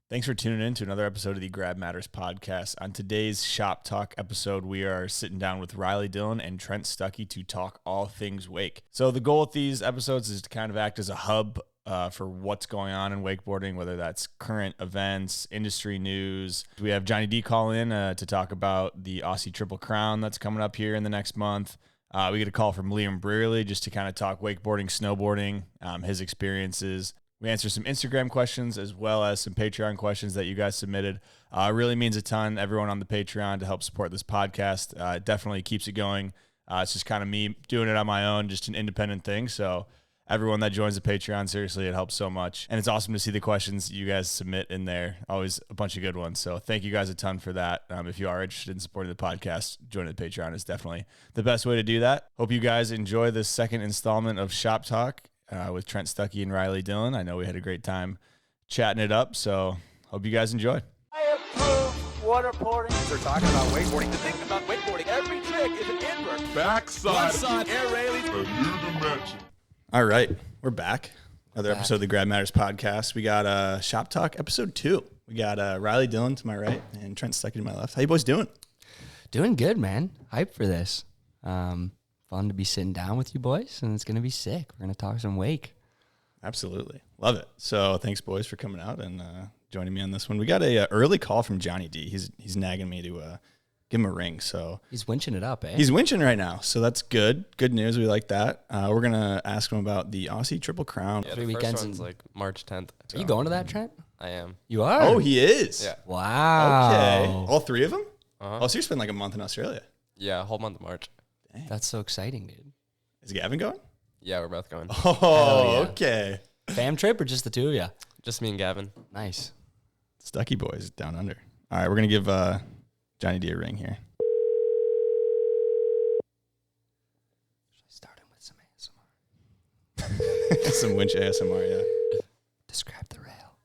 Thanks for tuning in to another episode of the Grab Matters podcast. On today's Shop Talk episode, we are sitting down with Dillon and Trent Stuckey to talk all things wake. So the goal with these episodes is to kind of act as a hub for what's going on in wakeboarding, whether that's current events, industry news. We have Johnny D call in to talk about the Aussie Triple Crown that's coming up here in the next month. We get a call from Liam Brearley just to kind of talk wakeboarding, snowboarding, his experiences. We answer some Instagram questions as well as some Patreon questions that you guys submitted. It really means a ton, everyone on the Patreon, to help support this podcast. It definitely keeps it going. It's just kind of me doing it on my own, just an independent thing. So everyone that joins the Patreon, seriously, it helps so much. And it's awesome to see the questions you guys submit in there. Always a bunch of good ones. So thank you guys a ton for that. If you are interested in supporting the podcast, joining the Patreon is definitely the best way to do that. Hope you guys enjoy this second installment of Shop Talk with Trent Stuckey and Dillon. I know we had a great time chatting it up, so hope you guys enjoy. I approve waterboarding. They're talking about wakeboarding. The thing about wakeboarding, every trick is an invert. Backside. Frontside, air railing. A new dimension. All right, we're back. Another episode of the Grab Matters podcast. We got Shop Talk episode 2. We got Dillon to my right and Trent Stuckey to my left. How you boys doing? Doing good, man. Hyped for this. Fun to be sitting down with you boys, and it's going to be sick. We're going to talk some wake. Absolutely. Love it. So thanks, boys, for coming out and joining me on this one. We got a early call from Johnny D. He's nagging me to give him a ring. So He's winching it up, eh? he's winching right now, so that's good. Good news. We like that. We're going to ask him about the Aussie Triple Crown. Yeah, 3 the weekends first one's in- like March 10th. Are you going to that, Trent? I am. You are? Oh, he is? Yeah. Wow. Okay. All 3 of them? Uh-huh. Oh, so you're spending like a month in Australia. Yeah, whole month of March. That's so exciting, dude. Is Gavin going? Yeah, we're both going. Oh, yeah. okay. Fam trip or just the two of you? Just me and Gavin. Nice. Stuckey boys down under. All right, we're going to give Johnny D a ring here. Starting with some ASMR. Some winch ASMR, yeah. Describe the rail.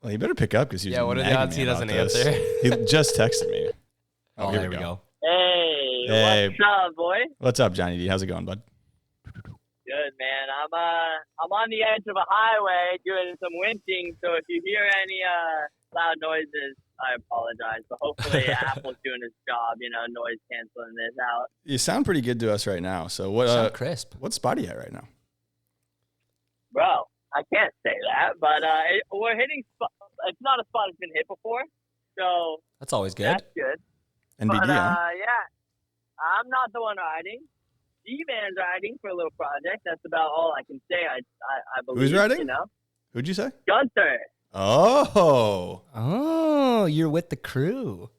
Well, you better pick up because he's Yeah, what are the nagging odds me he doesn't about this. answer? He just texted me. Oh, here there we go. Hey, Hey. what's up, boy? What's up, Johnny D? How's it going, bud? Good, man. I'm on the edge of a highway doing some winching, so if you hear any loud noises, I apologize. But hopefully Apple's doing its job, noise canceling this out. You sound pretty good to us right now. So what? Sound crisp. What spot are you at right now? Bro, I can't say that, but we're hitting. It's not a spot that's been hit before, so That's always good. that's good. NBD, But huh? yeah, I'm not the one riding. D-Man's riding for a little project. That's about all I can say. I believe. Who's riding? You know, Who'd you say? Gunther. Oh. Oh, you're with the crew.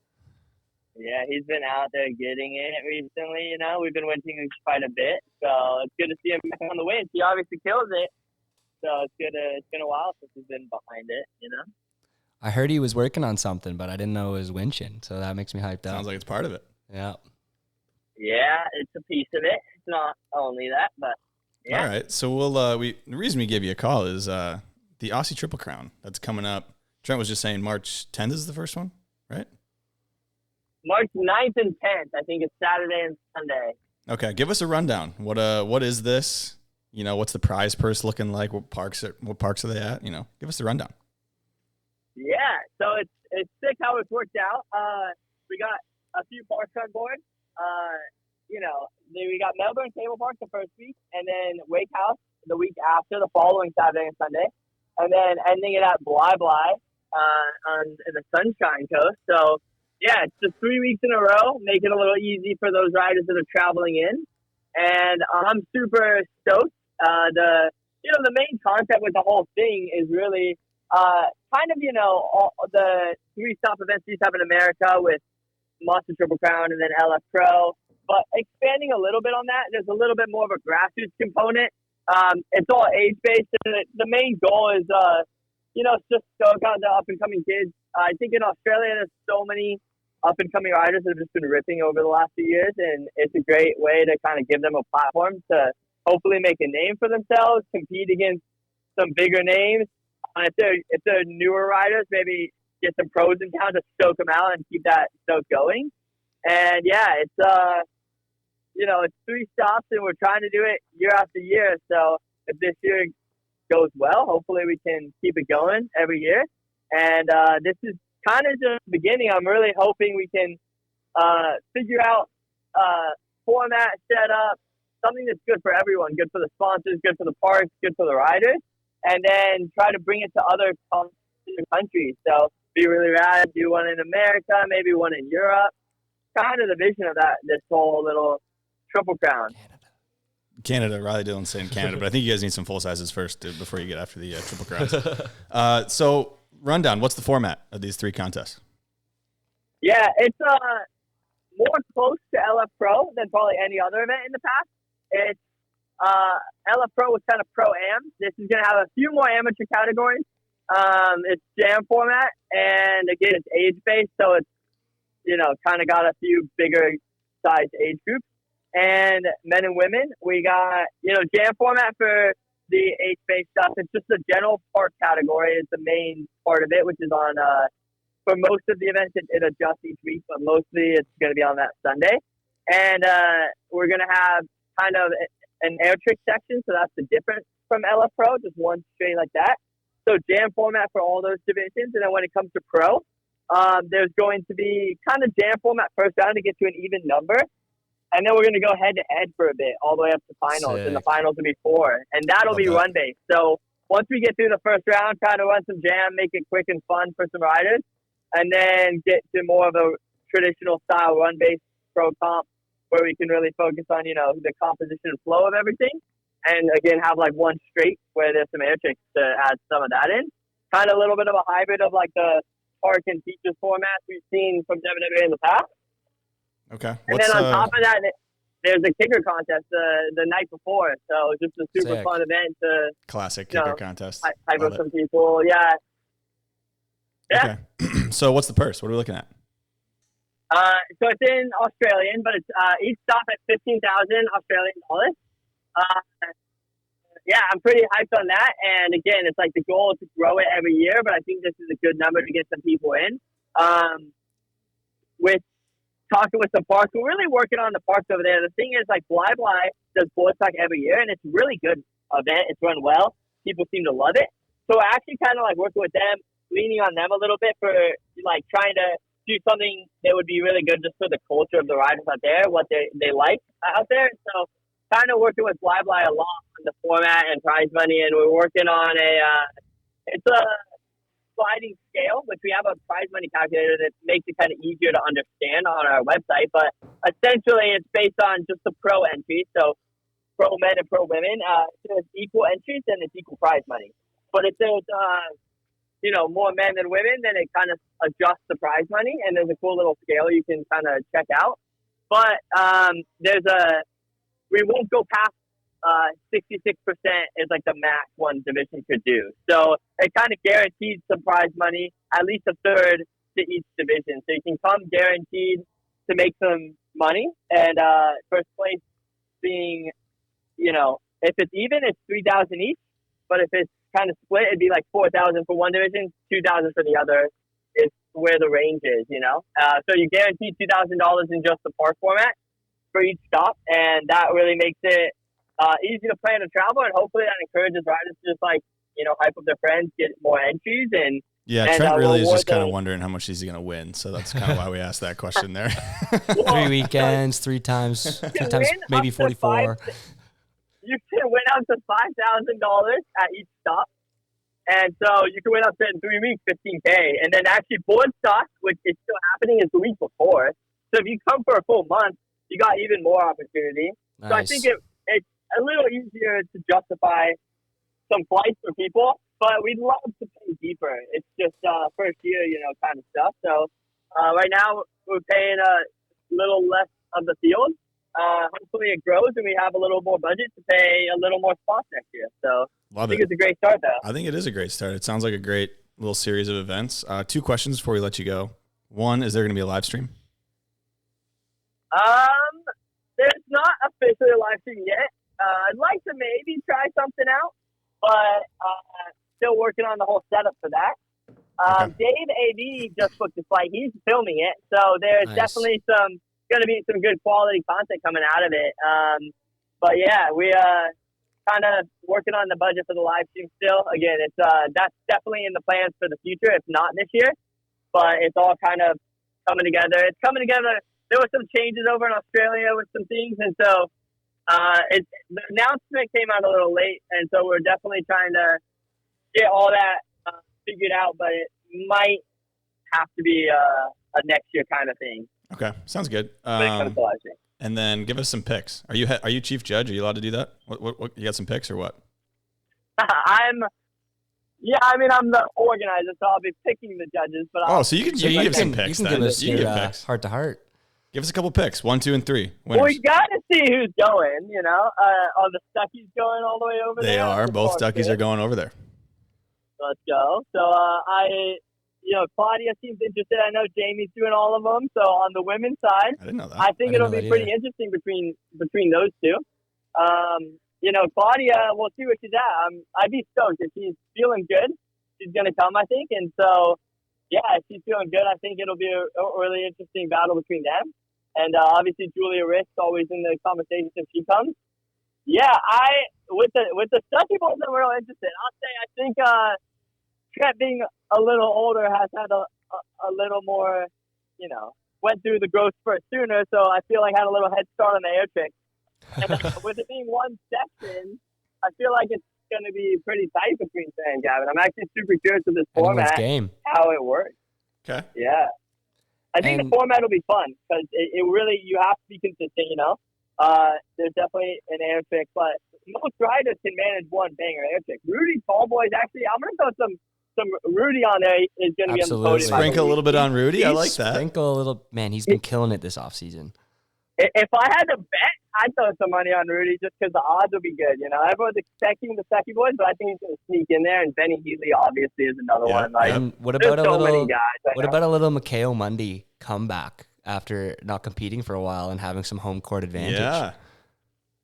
Yeah, he's been out there getting it recently. We've been winching quite a bit, so it's good to see him back on the winch. He obviously kills it, so it's good. It's been a while since he's been behind it. I heard he was working on something, but I didn't know it was winching, so that makes me hyped up. Sounds like it's part of it. Yeah. Yeah, it's a piece of it. It's not only that, but yeah. All right. So we'll the reason we gave you a call is the Aussie Triple Crown that's coming up. Trent was just saying March 10th is the first one, right? March 9th and 10th. I think it's Saturday and Sunday. Okay, give us a rundown. What is this? What's the prize purse looking like? What parks are they at? Give us the rundown. Yeah, so it's sick how it's worked out. We got a few parks on board. We got Melbourne Cable Park the first week, and then Wake House the week after, the following Saturday and Sunday, and then ending it at Bly Bly on the Sunshine Coast. So yeah, it's just 3 weeks in a row, make it a little easy for those riders that are traveling in, and I'm super stoked. The main concept with the whole thing is really all the 3-stop events we have in America with Monster Triple Crown and then LF Pro. But expanding a little bit on that, there's a little bit more of a grassroots component. It's all age-based. And the main goal is, just stoke out the up-and-coming kids. I think in Australia, there's so many up-and-coming riders that have just been ripping over the last few years. And it's a great way to kind of give them a platform to hopefully make a name for themselves, compete against some bigger names. If they're newer riders, maybe get some pros in town to stoke them out and keep that stoke going. And yeah, it's 3 stops and we're trying to do it year after year. So if this year goes well, hopefully we can keep it going every year. And this is kind of just the beginning. I'm really hoping we can figure out format, set up, something that's good for everyone, good for the sponsors, good for the parks, good for the riders, and then try to bring it to other countries. So be really rad, do one in America, maybe one in Europe. Kind of the vision of this whole little Triple Crown. Canada, Riley Dillon saying Canada, but I think you guys need some full sizes first before you get after the Triple Crowns. So, rundown, what's the format of these 3 contests? Yeah, it's more close to LF Pro than probably any other event in the past. It's LF Pro was kind of pro-am. This is going to have a few more amateur categories. It's jam format, and again, it's age-based, so it's, kind of got a few bigger size age groups. And men and women, we got, jam format for the age-based stuff. It's just the general park category is the main part of it, which is on, for most of the events, it adjusts each week, but mostly it's going to be on that Sunday. And we're going to have kind of an air trick section, so that's the difference from LF Pro, just one straight like that. So jam format for all those divisions. And then when it comes to pro, there's going to be kind of jam format first round to get to an even number. And then we're going to go head-to-head for a bit, all the way up to finals. Sick. And the finals will be 4. And that'll be run-based. So once we get through the first round, try to run some jam, make it quick and fun for some riders, and then get to more of a traditional style run-based pro comp where we can really focus on, the composition and flow of everything. And, again, have, one straight where there's some air tricks to add some of that in. Kind of a little bit of a hybrid of, the park and features formats we've seen from WWE in the past. Okay. And then on top of that, there's a kicker contest the night before. So just a super fun event to classic kicker contest. Hype up some people. Yeah. Okay. So what's the purse? What are we looking at? So it's in Australian, but it's each stop at 15,000 Australian dollars. Yeah, I'm pretty hyped on that. And again, it's the goal is to grow it every year, but I think this is a good number to get some people in. With talking with the parks, we're really working on the parks over there. The thing is, Bly does board talk every year, and it's a really good event. It's run well. People seem to love it. So we're actually kind of working with them, leaning on them a little bit for trying to do something that would be really good just for the culture of the riders out there, what they like out there. So kind of working with Bly a lot on the format and prize money, and we're working on it's a sliding scale, which we have a prize money calculator that makes it kind of easier to understand on our website. But essentially, it's based on just the pro entries. So pro men and pro women, there's equal entries and it's equal prize money. But if there's, more men than women, then it kind of adjusts the prize money. And there's a cool little scale you can kind of check out. But we won't go past 66% is the max one division could do. So it kind of guarantees some prize money, at least a third to each division. So you can come guaranteed to make some money. And first place being, if it's even, it's 3,000 each. But if it's kind of split, it'd be 4,000 for one division, 2,000 for the other. Is where the range is, So you guarantee $2,000 in just the park format for each stop, and that really makes it easy to plan and travel, and hopefully that encourages riders to just hype up their friends, get more entries, and Trent really is just kind of wondering how much he's going to win, so that's kind of why we asked that question there. 3 weekends, 3 times, maybe 44. You can win up to $5,000 at each stop, and so you can win up to in 3 weeks $15K, and then actually board stock, which is still happening, is the week before. So if you come for a full month, you got even more opportunity. Nice. So I think it's a little easier to justify some flights for people, but we'd love to pay deeper. It's just first year, kind of stuff. So right now we're paying a little less of the field. Hopefully it grows and we have a little more budget to pay a little more spots next year. So I think it's a great start, though. I think it is a great start. It sounds like a great little series of events. 2 questions before we let you go. One, is there going to be a live stream? There's not officially a live stream yet. I'd like to maybe try something out, but still working on the whole setup for that. Okay. Dave AV just booked the flight. He's filming it, so there's definitely going to be some good quality content coming out of it. But yeah, we kind of working on the budget for the live stream still. Again, it's that's definitely in the plans for the future. If not this year, but it's all kind of coming together. It's coming together. There were some changes over in Australia with some things, and so the announcement came out a little late, and so we're definitely trying to get all that figured out. But it might have to be a next year kind of thing. Okay, sounds good. When it comes to live stream. And then give us some picks. Are you chief judge? Are you allowed to do that? What you got some picks or what? I'm the organizer, so I'll be picking the judges. But so you can give some picks. You can give us your heart to heart. Give us a couple picks. 1, 2, and 3. Winners. Well, we got to see who's going. Are the Stuckies going all the way over there? They are. Both Stuckies are going over there. Let's go. So Claudia seems interested. I know Jamie's doing all of them. So on the women's side, I didn't know that. I think it'll be pretty interesting between those two. Claudia, we'll see what she's at. I'd be stoked if she's feeling good. She's going to come, I think. And so, yeah, if she's feeling good, I think it'll be a really interesting battle between them. And obviously, Julia Rick's always in the conversation if she comes. Yeah, with the Stuckey boys, I'm real interested. I'll say I think Trent being a little older has had a little more, went through the growth spurt sooner, so I feel like I had a little head start on the air trick. And with it being one section, I feel like it's going to be pretty tight between Trent and Gavin. I'm actually super curious with this format, how it works. Okay. Yeah. I think the format will be fun because it really, you have to be consistent, There's definitely an air trick, but most riders can manage one banger air trick. Rudy Tallboy's actually, I'm going to throw some Rudy on there is going to be on the podium. Sprinkle a little bit on Rudy. I like that. Sprinkle a little. Man, he's been killing it this offseason. If I had to bet, I'd throw some money on Rudy just because the odds will be good. Everyone's expecting the Stuckey boys, but I think he's going to sneak in there. And Benny Heatley obviously is another one. And what about a little Mikhail Mundy comeback after not competing for a while and having some home court advantage? Yeah.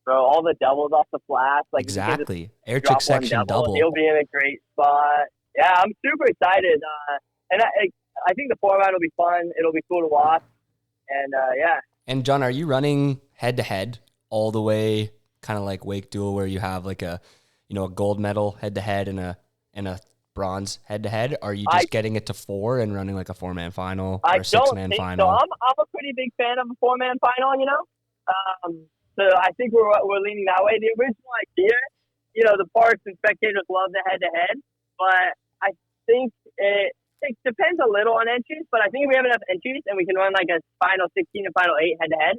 Bro, all the doubles off the flat. Exactly. Air trick section double. He'll be in a great spot. Yeah, I'm super excited. And I think the format will be fun. It'll be cool to watch. And, yeah. And, John, are you running head-to-head all the way, kind of like Wake Duel, where you have like a gold medal head-to-head and a bronze head-to-head? Are you just getting it to 4 and running like a 4-man final or a 6-man final? So. I'm a pretty big fan of a 4-man final, So I think we're leaning that way. The original idea, the parks and spectators love the head-to-head, but I think it depends a little on entries, but I think if we have enough entries and we can run like a final 16 and final 8 head-to-head,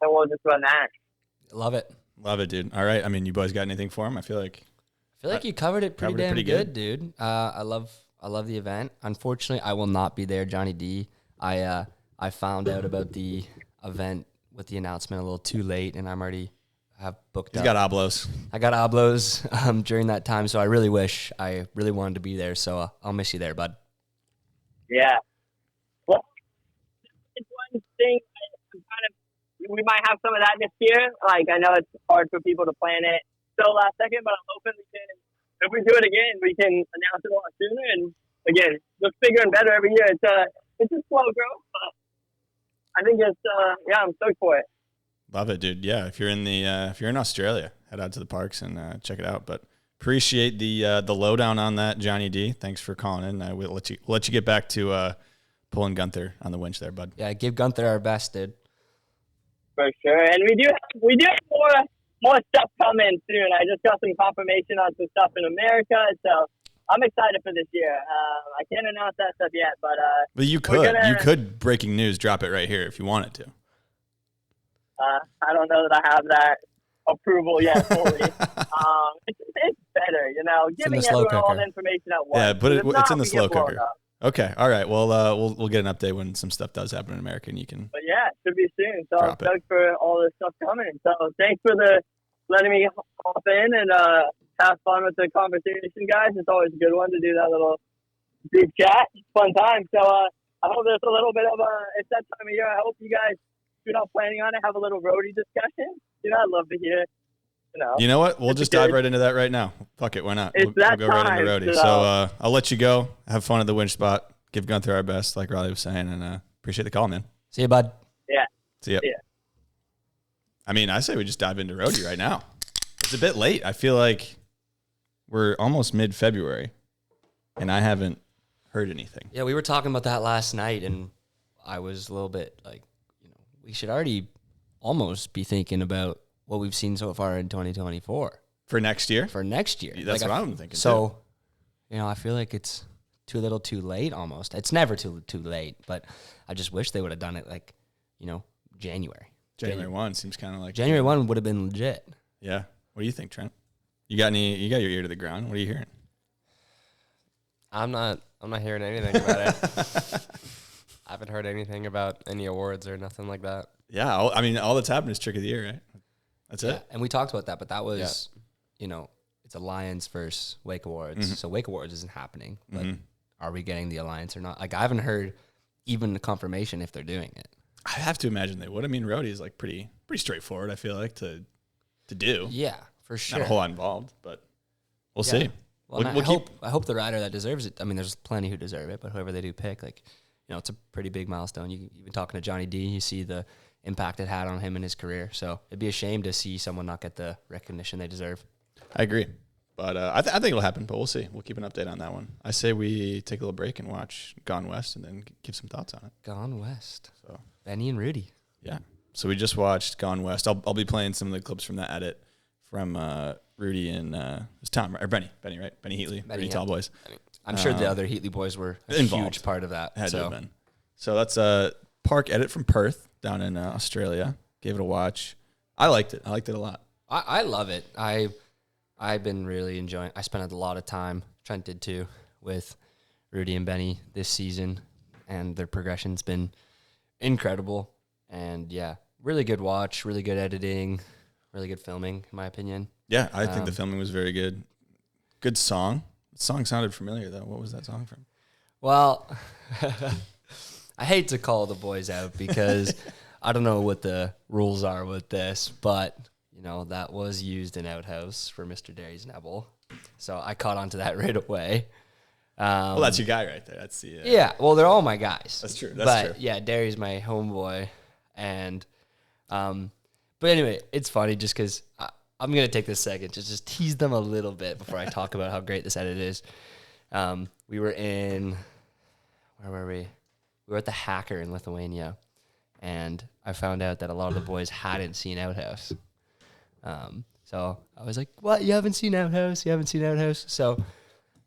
then we'll just run that. Love it. Love it, dude. All right. I mean, you boys got anything for him? I feel like you covered it pretty damn good, dude. I love the event. Unfortunately, I will not be there, Johnny D. I found out about the event with the announcement a little too late, and I'm already have booked up. He's got oblos. I got oblos during that time, so I really wish. I really wanted to be there, so I'll miss you there, bud. Yeah. Well, it's one thing. We might have some of that this year. Like, I know it's hard for people to plan it so last second, but I'm hoping if we do it again, we can announce it a lot sooner. And again, looks bigger and better every year. It's a slow growth, but I think I'm stoked for it. Love it, dude. Yeah, if you're in Australia, head out to the parks and check it out. But appreciate the lowdown on that, Johnny D. Thanks for calling in. I will let you get back to pulling Gunther on the winch there, bud. Yeah, give Gunther our best, dude. For sure, and we do have more stuff coming soon. I just got some confirmation on some stuff in America, so I'm excited for this year. I can't announce that stuff yet, but you could breaking news drop it right here if you wanted to. I don't know that I have that approval yet fully. It's better, giving everyone all the information at once. Yeah, but it's in the slow cooker. Okay, all right. Well, we'll get an update when some stuff does happen in America, and you can. But yeah, it should be soon. So I'm stoked for all this stuff coming. So thanks for letting me hop in and have fun with the conversation, guys. It's always a good one to do that little group chat. It's a fun time. So I hope there's a little bit of it's that time of year. I hope you guys, if you're not planning on it, have a little roadie discussion. I'd love to hear. You know what? We'll just dive right into that right now. Fuck it. Why not? We'll go right into roadie. So I'll let you go. Have fun at the winch spot. Give Gunther our best, like Riley was saying, and appreciate the call, man. See you, bud. Yeah. See ya. I mean, I say we just dive into roadie right now. Let's It's a bit late. I feel like we're almost mid-February, and I haven't heard anything. Yeah, we were talking about that last night, and I was a little bit like, we should already almost be thinking about what we've seen so far in 2024 For next year? for next year. That's what I'm thinking, So, I feel like it's too little too late almost. It's never too late, but I just wish they would have done it like, January. January 1 seems kind of like... January 1 would have been legit. Yeah. What do you think, Trent? You got your ear to the ground. What are you hearing? I'm not hearing anything about it. I haven't heard anything about any awards or nothing like that. Yeah. All that's happened is Trick of the Year, right? That's it. And we talked about that, but that was, it's Alliance versus Wake Awards. Mm-hmm. So Wake Awards isn't happening, but are we getting the Alliance or not? Like, I haven't heard even the confirmation if they're doing it. I have to imagine they would. I mean, roadie is like pretty straightforward, I feel like, to do. Yeah, for sure. Not a whole lot involved, but we'll see. Well, We'll I hope the rider that deserves it. I mean, there's plenty who deserve it, but whoever they do pick, it's a pretty big milestone. You've been talking to Johnny D. You see the impact it had on him in his career. So it'd be a shame to see someone not get the recognition they deserve. I agree. But I think it'll happen, but we'll see. We'll keep an update on that one. I say we take a little break and watch Gone West and then give some thoughts on it. Gone West. So Benny and Rudy. yeah. So we just watched Gone West. I'll be playing some of the clips from that edit from Rudy and it's Tom or Benny, right? Benny Heatley, Rudy Tallboys. I'm sure the other Heatley boys were a involved. huge part of that. Had to have been. So that's a park edit from Perth down in Australia. Gave it a watch. I liked it. I liked it a lot. I love it. I've been really enjoying. I spent a lot of time. Trent did too with Rudy and Benny this season, and their progression's been incredible. And yeah, really good watch, really good editing, really good filming, in my opinion. Yeah, I think the filming was very good. Good song. The song sounded familiar though. What was that song from? Well, I hate to call the boys out because I don't know what the rules are with this, but that was used in Outhouse for Mr. Derry's Neville. So I caught on to that right away. Well, that's your guy right there. That's the yeah. Well, they're all my guys. That's true. But yeah, Derry's my homeboy, and but anyway, it's funny just because I'm gonna take this second to just tease them a little bit before I talk about how great this edit is. We were in where were we? We were at the Hacker in Lithuania, and I found out that a lot of the boys hadn't seen Outhouse. So I was like, "What? You haven't seen Outhouse? You haven't seen Outhouse?" So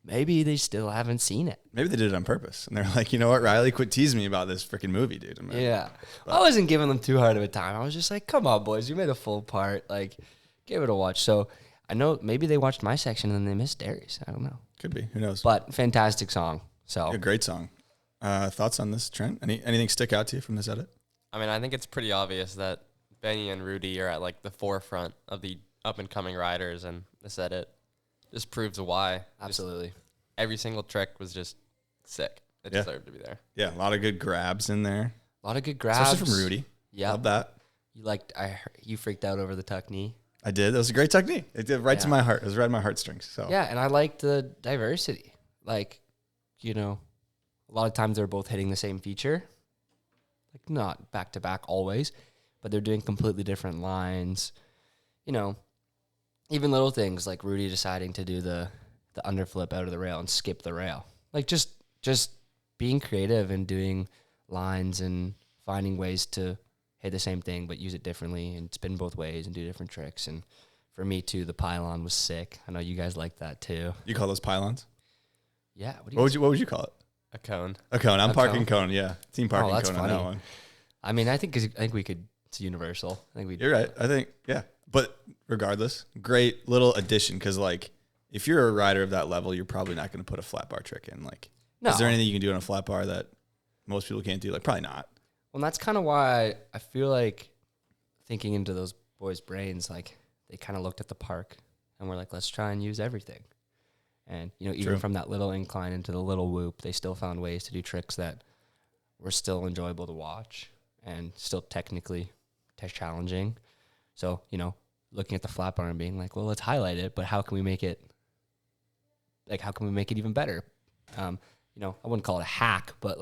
maybe they still haven't seen it. Maybe they did it on purpose, and they're like, you know what, Riley, quit teasing me about this freaking movie, dude. Yeah, I wasn't giving them too hard of a time. I was just like, "Come on, boys, you made a full part. Like, give it a watch." So I know maybe they watched my section and then they missed Derry's. I don't know. Could be. Who knows? But fantastic song. So A great song. Thoughts on this, Trent? Anything stick out to you from this edit? I mean, I think it's pretty obvious that Benny and Rudy are at like the forefront of the up and coming riders, and this edit just proves why. absolutely. Every single trick was just sick. It Yeah. deserved to be there. Yeah, a lot of good grabs in there. A lot of good grabs. Especially from Rudy. Yeah. Love that. You freaked out over the tuck knee. I did. That was a great technique. It did right to Yeah. my heart. It was right in my heartstrings. So Yeah, and I liked the diversity. Like, a lot of times they're both hitting the same feature. Like, not back to back always, but they're doing completely different lines. Even little things like Rudy deciding to do the underflip out of the rail and skip the rail. Like, just being creative and doing lines and finding ways to hit the same thing but use it differently and spin both ways and do different tricks. And for me too, the pylon was sick. I know you guys like that too. you call those pylons? Yeah. What would you call it? A cone. A cone. I'm A parking cone? cone. Yeah, team parking that's cone on that funny. one. I mean, I think we could. It's universal. I think we. You're right. I think but regardless, great little addition because like if you're a rider of that level, you're probably not going to put a flat bar trick in. Like, No. is there anything you can do on a flat bar that most people can't do? Like, probably not. Well, that's kind of why I feel like thinking into those boys' brains, like they kind of looked at the park and were like, let's try and use everything. And, even True. from that little incline into the little whoop, they still found ways to do tricks that were still enjoyable to watch and still technically challenging. So, looking at the flat bar and being like, well, let's highlight it, but how can we make it even better? I wouldn't call it a hack, but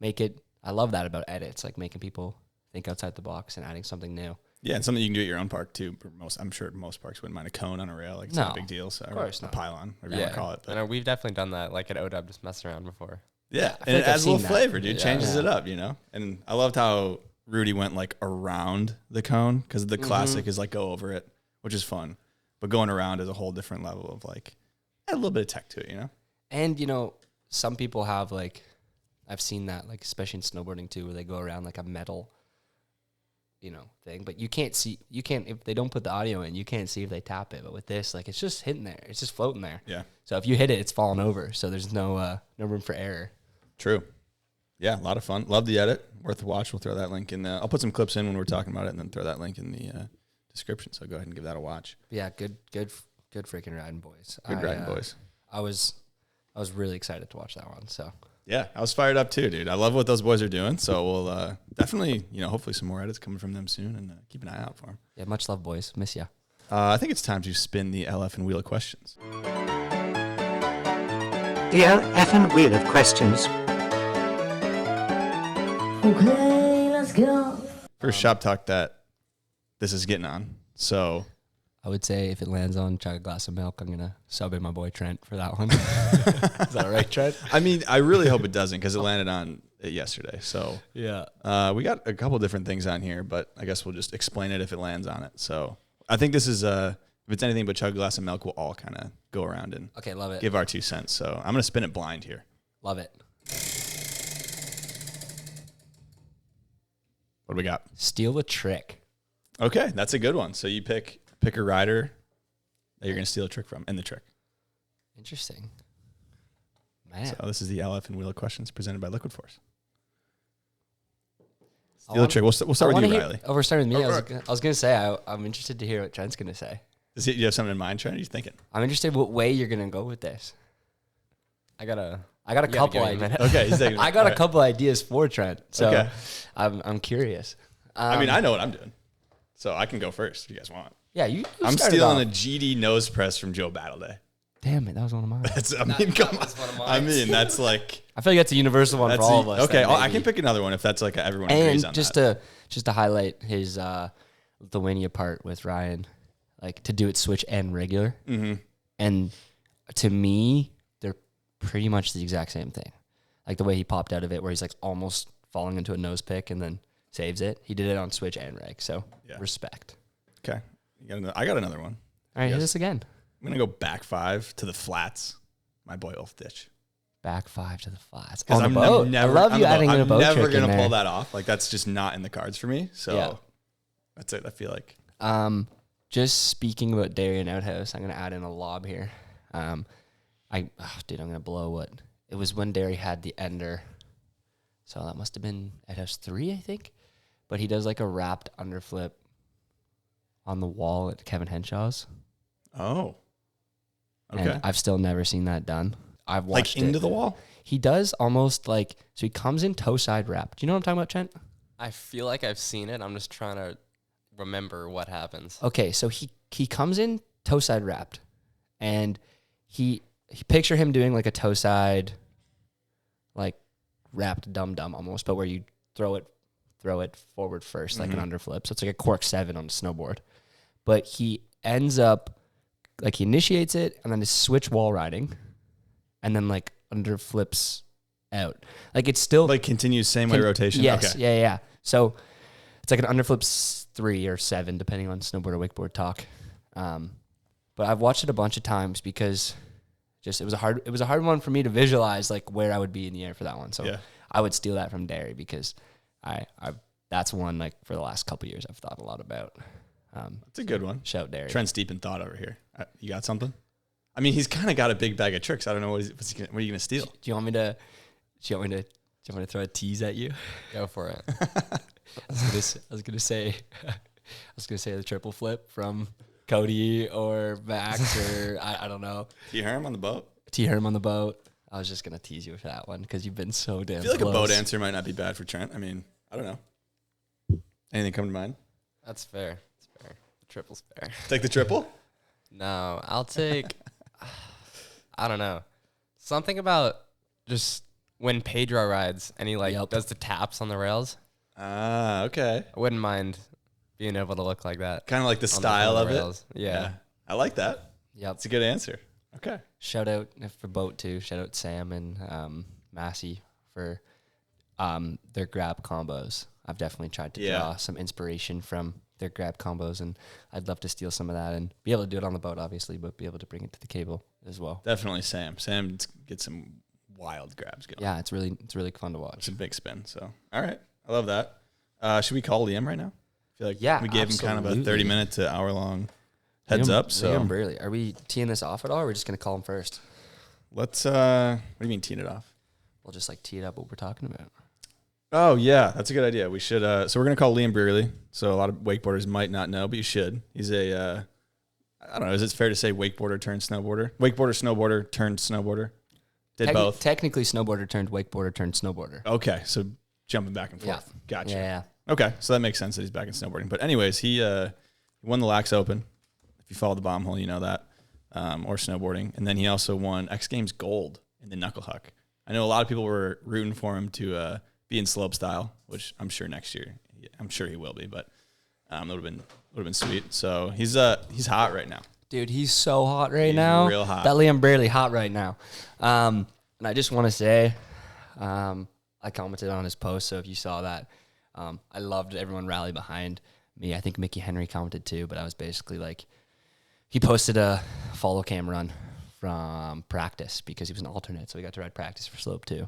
make it. I love that about edits, like making people think outside the box and adding something new. Yeah, and something you can do at your own park too. I'm sure most parks wouldn't mind a cone on a rail. Like, it's not a No, big deal. So, of course a not. pylon, whatever you want to call it. I know we've definitely done that, like at OW, just messing around before. Yeah, feel and like it I've adds a little seen that. flavor, dude. Yeah. Changes it up, you know? And I loved how Rudy went like around the cone because the classic is like go over it, which is fun. But going around is a whole different level of like, add a little bit of tech to it, you know? And, you know, some people have like, I've seen that, like, especially in snowboarding too, where they go around like a metal, you know, thing. But you can't, if they don't put the audio in, you can't see if they tap it. But with this, like, it's just hitting there. It's just floating there. Yeah. So if you hit it, it's falling over. So there's no room for error. True. Yeah, a lot of fun. Love the edit. Worth a watch. We'll throw that link in. I'll put some clips in when we're talking about it, and then throw that link in the description. So go ahead and give that a watch. Yeah, good freaking riding, boys. Good riding, boys. I was really excited to watch that one. So Yeah, I was fired up too, dude. I love what those boys are doing. So we'll definitely, hopefully some more edits coming from them soon, and keep an eye out for them. yeah, much love, boys. Miss ya. I think it's time to spin the LF and Wheel of Questions. The effing wheel of questions. Okay, let's go. First shop talk that this is getting on. So I would say if it lands on chug a glass of milk, I'm gonna sub in my boy Trent for that one. Is that all right, Trent? I mean, I really hope it doesn't because it landed on it yesterday. So Yeah. we got a couple different things on here, but I guess we'll just explain it if it lands on it. So I think this is if it's anything but chug a glass of milk, we'll all kind of go around and Okay, love it. give our 2 cents. So I'm gonna spin it blind here. Love it. What do we got? Steal a trick. Okay, that's a good one. So you pick a rider that you're gonna steal a trick from, and the trick. Interesting. Man. So this is the LF and Wheel of Questions presented by Liquid Force. I Steal a want- trick. We'll start with you, Riley. Oh, we're starting with me. Go I for was gonna say I'm interested to hear what Trent's gonna say. Do you have something in mind, Trent? Are you thinking? I'm interested what way you're gonna go with this. I got a I got a You gotta couple give me a ideas. minute. Okay, he's taking. I got a couple ideas for Trent. So Okay. I'm curious. I mean, I know what I'm doing, so I can go first if you guys want. Yeah, you I'm started stealing off. a GD nose press from Joe Battleday. Damn it, that was one of mine. Come on. one of I mine. mean, that's like I feel like that's a universal one for all of us. Okay, then, I maybe. can pick another one if that's like everyone agrees And on just that. to highlight his Lithuania part with Ryan, like to do it switch and regular. Mm-hmm. And to me, they're pretty much the exact same thing. Like the way he popped out of it, where he's like almost falling into a nose pick and then saves it. He did it on switch and reg. So Yeah. respect. Okay, I got another one. All right, hit Yes. us again. I'm gonna go back 5 to the flats. My boy Ulf Ditch. Back 5 to the flats. Because On the boat. I love you adding in a boat I'm never trick in gonna pull there. that off. Like that's just not in the cards for me. So Yeah. that's it. I feel like. Just speaking about Darien Outhouse, I'm gonna add in a lob here. I'm gonna blow what it was when Derry had the ender. So that must have been Outhouse 3, I think. But he does like a wrapped underflip on the wall at Kevin Henshaw's. Oh. Okay. And I've still never seen that done. I've watched Like into it. the wall. He does almost like, so he comes in toe side wrap. Do you know what I'm talking about, Trent? I feel like I've seen it. I'm just trying to remember what happens. Okay, so he comes in toe side wrapped, and he picture him doing like a toe side, like wrapped dum dum almost, but where you throw it forward first like an underflip. So it's like a cork 7 on a snowboard. But he ends up like he initiates it and then his switch wall riding, and then like underflips out. Like it's still Like continues same way rotation. Yes, Okay. yeah. So it's like an underflip 3 or 7, depending on snowboard or wakeboard talk. But I've watched it a bunch of times because just it was a hard one for me to visualize like where I would be in the air for that one. So Yeah. I would steal that from Derry because I that's one like for the last couple of years I've thought a lot about. It's a good one. Shout Derry. Trent's deep in thought over here. You got something? I mean, he's kind of got a big bag of tricks. I don't know what are you gonna steal? Do you want me to throw a tease at you? Go for it. I was gonna say the triple flip from Cody or Max or I don't know. Do you hear him on the boat? T Herm on the boat. I was just gonna tease you for that one because you've been so damn. I feel like close. a boat answer might not be bad for Trent. I mean, I don't know. Anything come to mind? That's fair. That's fair. The triple's fair. Take the triple. No, I'll take. I don't know. Something about just when Pedro rides and he like Yep. does the taps on the rails. Ah, okay. I wouldn't mind being able to look like that. Kind of like the on style of it. rails. Yeah. I like that. Yep. That's a good answer. Okay. Shout out for boat too. Shout out Sam and Massey for their grab combos. I've definitely tried to draw some inspiration from their grab combos, and I'd love to steal some of that and be able to do it on the boat, obviously, but be able to bring it to the cable as well. Definitely Sam. Sam gets some wild grabs going. Yeah, it's really fun to watch. It's a big spin. So, all right. I love that. Should we call Liam right now? I feel like we gave him kind of a 30-minute to hour-long heads up. So Liam Brearley. Are we teeing this off at all, or are we just going to call him first? Let's, what do you mean teeing it off? We'll just like tee it up what we're talking about. Oh, yeah. That's a good idea. We should, so we're going to call Liam Brearley. So a lot of wakeboarders might not know, but you should. He's a, I don't know, is it fair to say wakeboarder turned snowboarder? Wakeboarder, snowboarder turned snowboarder? Did both? Technically snowboarder turned wakeboarder turned snowboarder. Okay. So jumping back and forth. Yeah. Gotcha. Yeah. Okay. So that makes sense that he's back in snowboarding. But anyways, he won the Lax Open. If you follow the bomb hole, you know that. Or snowboarding. And then he also won X Games gold in the knuckle huck. I know a lot of people were rooting for him to be in slope style, which I'm sure next year, I'm sure he will be, but that would have been sweet. So he's hot right now. Dude, he's so hot right now. Real hot. That Liam Brearley hot right now. And I just want to say, I commented on his post, so if you saw that, I loved everyone rally behind me. I think Mickey Henry commented too, but I was basically like, he posted a follow cam run from practice because he was an alternate, so he got to ride practice for slope too.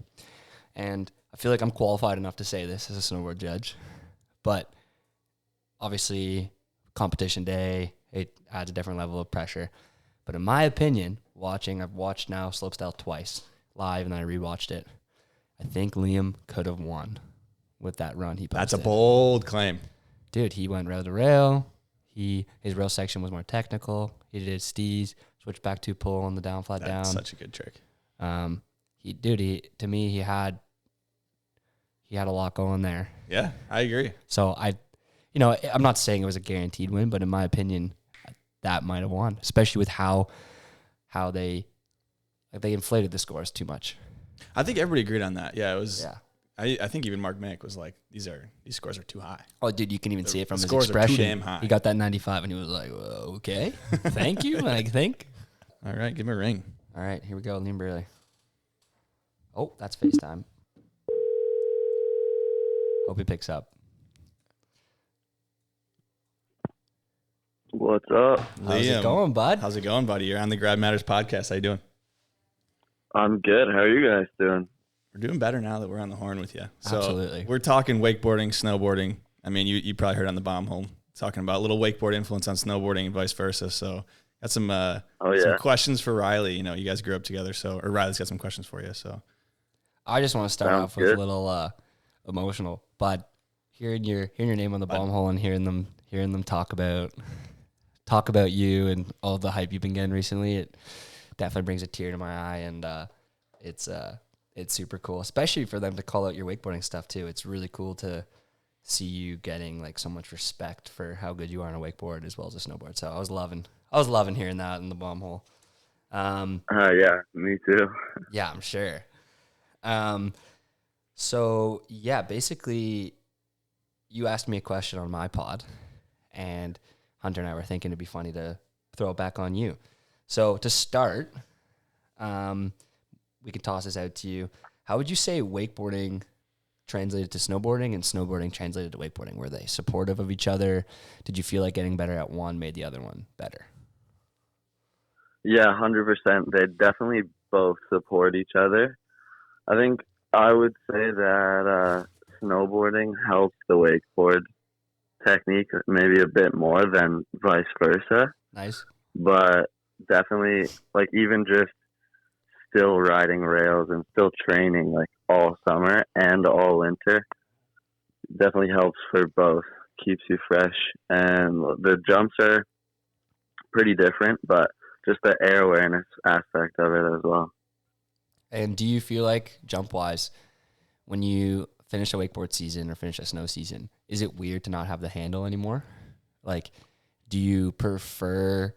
And I feel like I'm qualified enough to say this as a snowboard judge, but obviously competition day, it adds a different level of pressure. But in my opinion, I've watched now slopestyle twice live, and then I rewatched it. I think Liam could have won with that run he posted. That's a bold claim. Dude, he went rail to rail. His rail section was more technical. He did steez, switched back to pull on the down flat down. That's such a good trick. To me, he had a lot going there. Yeah, I agree. So I'm not saying it was a guaranteed win, but in my opinion, that might have won, especially with how they inflated the scores too much. I think everybody agreed on that. Yeah, it was. Yeah. I think even Mark Mick was like, these scores are too high. Oh, dude, you can even see it from his scores expression. are too damn high. He got that 95, and he was like, well, okay, thank you, I think. All right, give me a ring. All right, here we go, Liam Brearley. Oh, that's FaceTime. Hope he picks up. What's up? How's it going, bud? How's it going, buddy? You're on the Grab Matters podcast. How you doing? I'm good. How are you guys doing? We're doing better now that we're on the horn with you. So Absolutely. We're talking wakeboarding, snowboarding. I mean, you probably heard on the bomb hole talking about a little wakeboard influence on snowboarding and vice versa. So got some some questions for Riley. You know, you guys grew up together, or Riley's got some questions for you. So I just want to start Sounds off with good. a little emotional, but hearing your name on the bomb hole and hearing them talk about you and all the hype you've been getting recently, it definitely brings a tear to my eye, and it's super cool, especially for them to call out your wakeboarding stuff too. It's really cool to see you getting like so much respect for how good you are on a wakeboard as well as a snowboard. So I was loving hearing that in the bomb hole. Yeah, me too. Yeah, I'm sure. So yeah, basically you asked me a question on my pod, and Hunter and I were thinking it'd be funny to throw it back on you. So to start, we can toss this out to you. How would you say wakeboarding translated to snowboarding and snowboarding translated to wakeboarding? Were they supportive of each other? Did you feel like getting better at one made the other one better? Yeah, 100%. They definitely both support each other. I think I would say that snowboarding helps the wakeboard technique maybe a bit more than vice versa. Nice. But definitely, like, even just still riding rails and still training like all summer and all winter definitely helps for both. Keeps you fresh, and the jumps are pretty different, but just the air awareness aspect of it as well. And do you feel like, jump wise, when you finish a wakeboard season or finish a snow season, is it weird to not have the handle anymore? Like, do you prefer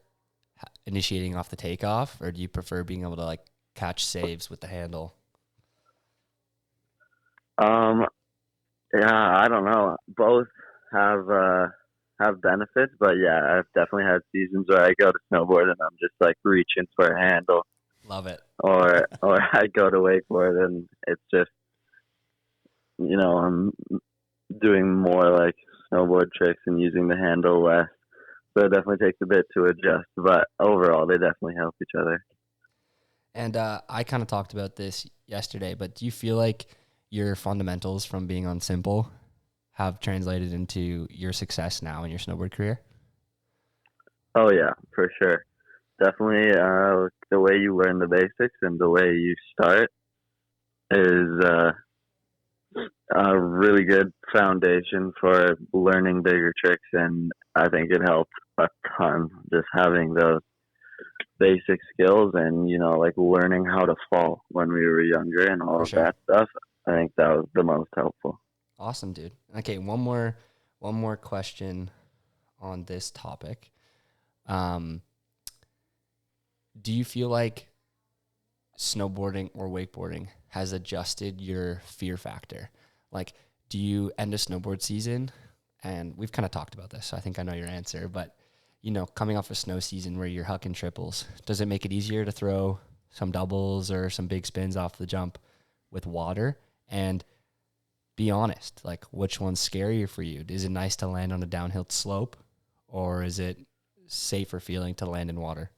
initiating off the takeoff, or do you prefer being able to like catch saves with the handle? Yeah, I don't know. Both have have benefits, but yeah, I've definitely had seasons where I go to snowboard and I'm just like reaching for a handle, Love it. or I go to wakeboard and it's just, I'm doing more like snowboard tricks and using the handle less. So it definitely takes a bit to adjust, but overall they definitely help each other. And I kind of talked about this yesterday, but do you feel like your fundamentals from being on Simple have translated into your success now in your snowboard career? Oh yeah, for sure. Definitely, the way you learn the basics and the way you start is a really good foundation for learning bigger tricks, and I think it helped a ton just having those basic skills and like learning how to fall when we were younger and all For of sure. that stuff. I think that was the most helpful. Awesome, dude. Okay, one more question on this topic. Do you feel like snowboarding or wakeboarding has adjusted your fear factor? Like, do you end a snowboard season, and we've kind of talked about this, so I think I know your answer, but coming off a snow season where you're hucking triples, does it make it easier to throw some doubles or some big spins off the jump with water? And be honest, like, which one's scarier for you? Is it nice to land on a downhill slope, or is it safer feeling to land in water?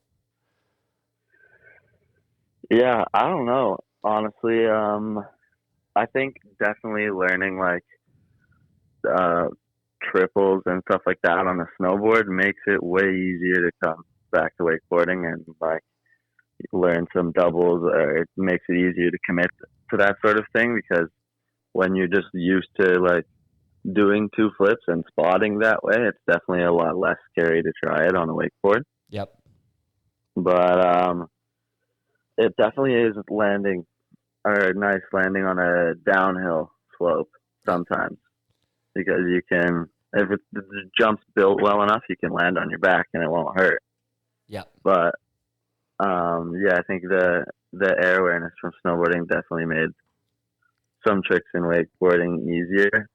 Yeah, I don't know. Honestly, I think definitely learning like triples and stuff like that on a snowboard makes it way easier to come back to wakeboarding and like learn some doubles, or it makes it easier to commit to that sort of thing, because when you're just used to like doing two flips and spotting that way, it's definitely a lot less scary to try it on a wakeboard. Yep. But it definitely is landing, or nice landing on a downhill slope sometimes, because you can, if the jump's built well enough, you can land on your back and it won't hurt. Yep. But yeah, I think the air awareness from snowboarding definitely made some tricks in wakeboarding easier.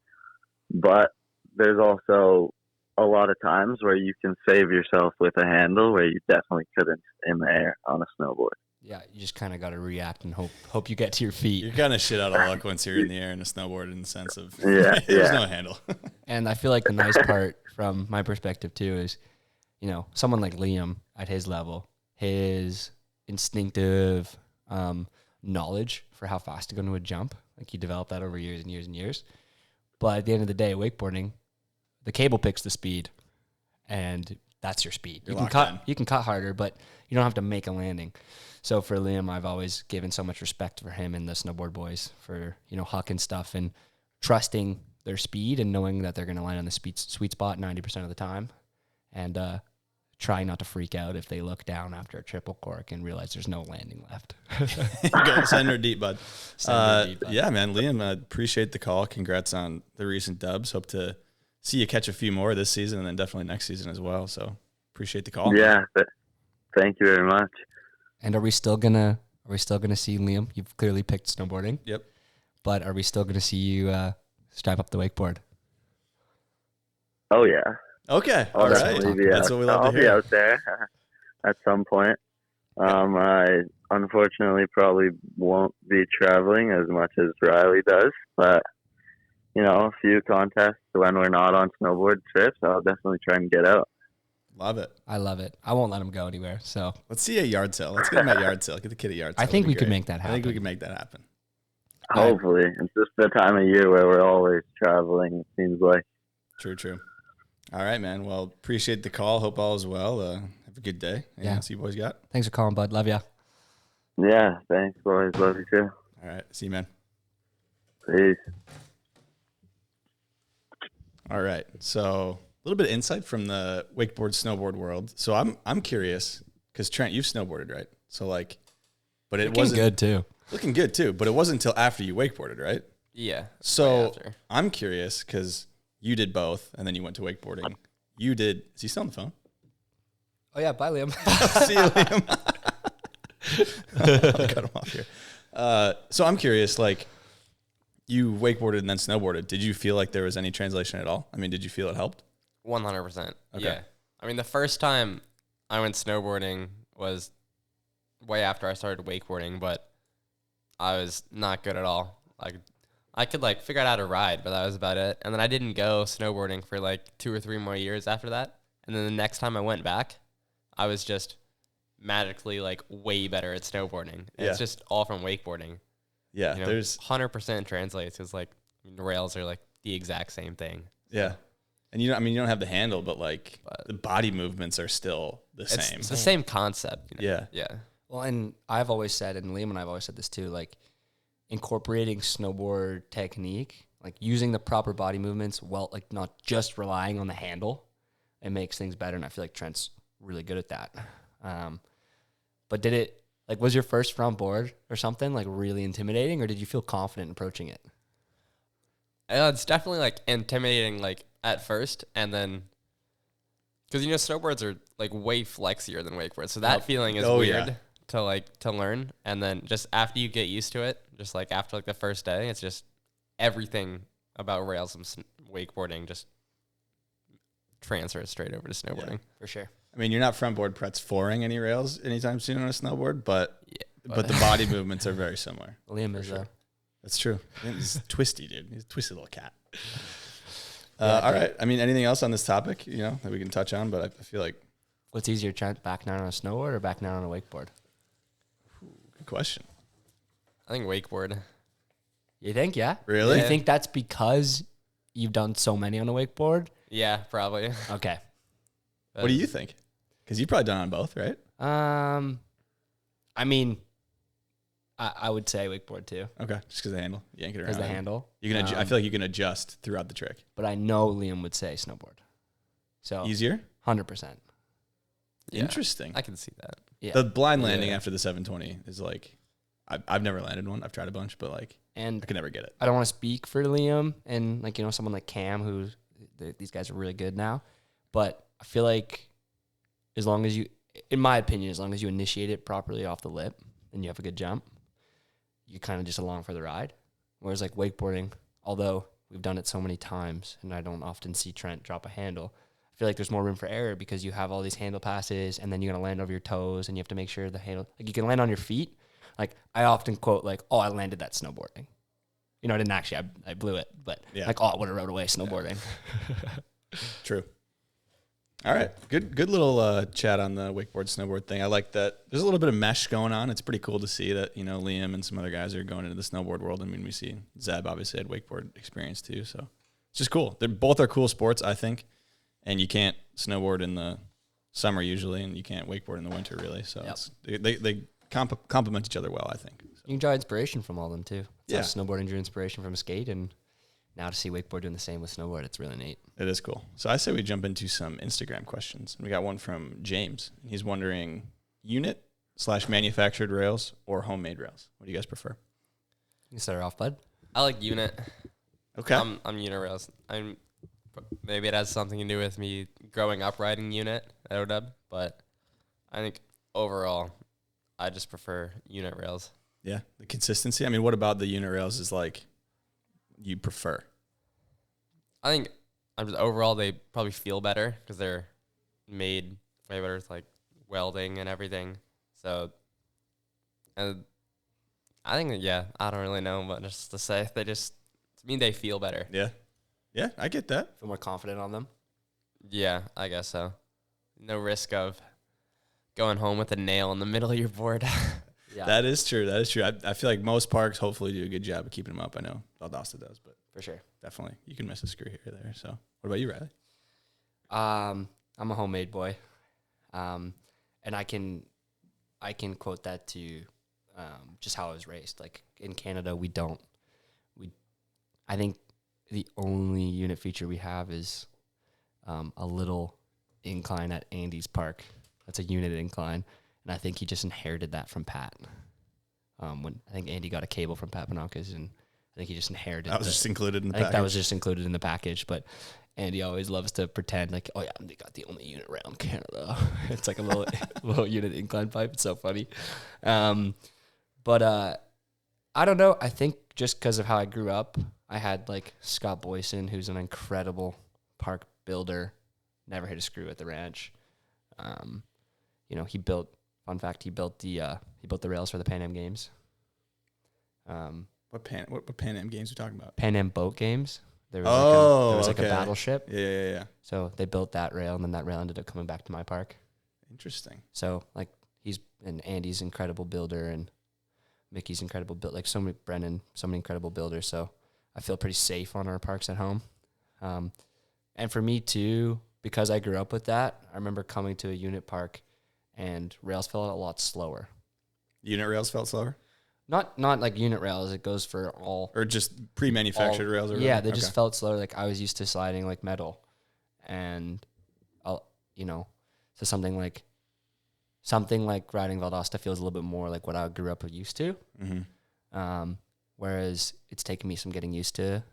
But there's also a lot of times where you can save yourself with a handle where you definitely couldn't in the air on a snowboard. Yeah, you just kind of got to react and hope you get to your feet. You're kind of shit out of luck once you're in the air in a snowboard, in the sense of there's no handle. And I feel like the nice part from my perspective too is, someone like Liam at his level, his instinctive knowledge for how fast to go into a jump, like he developed that over years and years and years. But at the end of the day, wakeboarding, the cable picks the speed, and that's your speed. You're You can locked cut, in. you can cut harder, but you don't have to make a landing. So for Liam, I've always given so much respect for him and the snowboard boys for, hucking stuff and trusting their speed and knowing that they're going to land on the sweet spot 90% of the time, and trying not to freak out if they look down after a triple cork and realize there's no landing left. Go send her deep, bud. Send her deep, bud. Yeah, man, Liam, I appreciate the call. Congrats on the recent dubs. Hope to see you catch a few more this season, and then definitely next season as well. So appreciate the call. Yeah, but thank you very much. And are we still gonna see Liam? You've clearly picked snowboarding. Yep. But are we still gonna see you strap up the wakeboard? Oh yeah. Okay. I'll All right. definitely be That's out. what we love I'll to be hear. out there at some point. I unfortunately probably won't be traveling as much as Riley does, but a few contests when we're not on snowboard trips, I'll definitely try and get out. Love it. I love it. I won't let him go anywhere. So Let's see a yard sale. Let's get him at yard sale. Get the kid at yard sale. I think That'd we be could great. make that I think we happen. could make that happen. All right. Hopefully. It's just the time of year where we're always traveling, it seems like. True. All right, man. Well, appreciate the call. Hope all is well. Have a good day. Yeah. See you boys got. Thanks for calling, bud. Love ya. Yeah, thanks, boys. Love you too. All right. See you, man. Peace. All right. So a little bit of insight from the wakeboard snowboard world. So I'm curious because Trent, you've snowboarded, right? So but it Looking wasn't good too. looking good too. But it wasn't until after you wakeboarded, right? Yeah. So way after. I'm curious because you did both, and then you went to wakeboarding. You did. Is he still on the phone? Oh yeah, bye, Liam. See you, Liam. I'll cut him off here. So I'm curious, you wakeboarded and then snowboarded. Did you feel like there was any translation at all? I mean, did you feel it helped? 100%. Okay. Yeah. I mean, the first time I went snowboarding was way after I started wakeboarding, but I was not good at all. Like, I could like figure out how to ride, but that was about it. And then I didn't go snowboarding for like 2 or 3 more years after that. And then the next time I went back, I was just magically like way better at snowboarding. And Yeah. It's just all from wakeboarding. Yeah, You know, there's 100% translates because like rails are like the exact same thing. yeah, and you don't have the handle, but like the body movements are still the same. It's the same concept. You know? Yeah, Yeah. Well, and I've always said, and Liam and I've always said this too, like incorporating snowboard technique, like using the proper body movements, well, like not just relying on the handle, it makes things better. And I feel like Trent's really good at that. But did it, like, was your first front board or something like really intimidating, or did you feel confident approaching it? It's definitely like intimidating, like at first, and then because snowboards are like way flexier than wakeboards, so that feeling is weird to learn. And then just after you get used to it, just like after like the first day, it's just everything about rails and wakeboarding just transfers straight over to snowboarding. For sure. I mean, you're not front board pretz foring any rails anytime soon on a snowboard, but Yeah, but the body movements are very similar. Liam is That's true. He's twisty, dude. He's a twisty little cat. All right. I mean, anything else on this topic, that we can touch on? But I feel like what's easier, Trent, back down on a snowboard or back down on a wakeboard? good question. I think wakeboard. You think, yeah? Really? You think that's because you've done so many on a wakeboard? Yeah, probably. Okay. What do you think? Because you've probably done on both, right? I mean, I would say wakeboard too. Okay, just because the handle, yank it around. Because the handle. You can. I feel like you can adjust throughout the trick. But I know Liam would say snowboard. So Easier. 100%. Yeah, Interesting. I can see that. Yeah. The blind landing after the 720 is like, I've never landed one. I've tried a bunch, but like, And I can never get it. I don't want to speak for Liam and like, someone like Cam, who these guys are really good now. But I feel like as long as you, in my opinion, as long as you initiate it properly off the lip and you have a good jump, you kind of just along for the ride. Whereas like wakeboarding, although we've done it so many times and I don't often see Trent drop a handle, I feel like there's more room for error because you have all these handle passes and then you're going to land over your toes and you have to make sure the handle, like you can land on your feet. Like I often quote like, oh, I landed that snowboarding. I didn't actually, I blew it, but like, oh, I would have rode away snowboarding. Yeah. True. All right. Good little chat on the wakeboard snowboard thing. I like that. There's a little bit of mesh going on. It's pretty cool to see that, Liam and some other guys are going into the snowboard world. I mean, we see Zeb obviously had wakeboard experience too. So it's just cool. Both are cool sports, I think. And you can't snowboard in the summer usually, and you can't wakeboard in the winter really. So they complement each other well, I think. So. You can draw inspiration from all of them too. Yeah. Snowboarding drew inspiration from skate, and now to see wakeboard doing the same with snowboard, it's really neat. It is cool. So I say we jump into some Instagram questions. We got one from James. He's wondering unit/manufactured rails or homemade rails. What do you guys prefer? You can start her off, bud. I like unit. Okay. I'm unit rails. Maybe it has something to do with me growing up riding unit at OW, but I think overall, I just prefer unit rails. Yeah, the consistency. I mean, what about the unit rails is like you prefer? I think overall they probably feel better because they're made way better with like welding and everything. So, and I think I don't really know what just to say. They feel better. Yeah, I get that. Feel more confident on them. Yeah, I guess so. No risk of going home with a nail in the middle of your board. Yeah, That is true. I feel like most parks hopefully do a good job of keeping them up. I know Valdosta does, but for sure. definitely you can miss a screw here or there. So what about you, Riley? I'm a homemade boy, and I can quote that to just how I was raised. Like in Canada, I think the only unit feature we have is a little incline at Andy's park. That's a unit incline, and I think he just inherited that from Pat. When I think Andy got a cable from Pat Panakis, and I think he just inherited That was just included in the I think package. that was just included in the package, but Andy always loves to pretend like, oh yeah, they got the only unit rail in Canada. It's like a little unit incline pipe. It's so funny. But I don't know. I think just because of how I grew up, I had like Scott Boyson, who's an incredible park builder, never hit a screw at the ranch. He built the rails for the Pan Am Games. What Pan Am Games are we talking about? Pan Am boat games. There was like a battleship. Yeah. So they built that rail, and then that rail ended up coming back to my park. Interesting. So like Andy's incredible builder, and Mickey's incredible build. Like Brennan, so many incredible builders. So I feel pretty safe on our parks at home. And for me too, because I grew up with that, I remember coming to a unit park, and rails felt a lot slower. Unit rails felt slower? Not like unit rails. It goes for all. Or just pre-manufactured rails? Or yeah, they just felt slower. Like I was used to sliding like metal. And, so something like riding Valdosta feels a little bit more like what I grew up used to. Mm-hmm. Whereas it's taken me some getting used to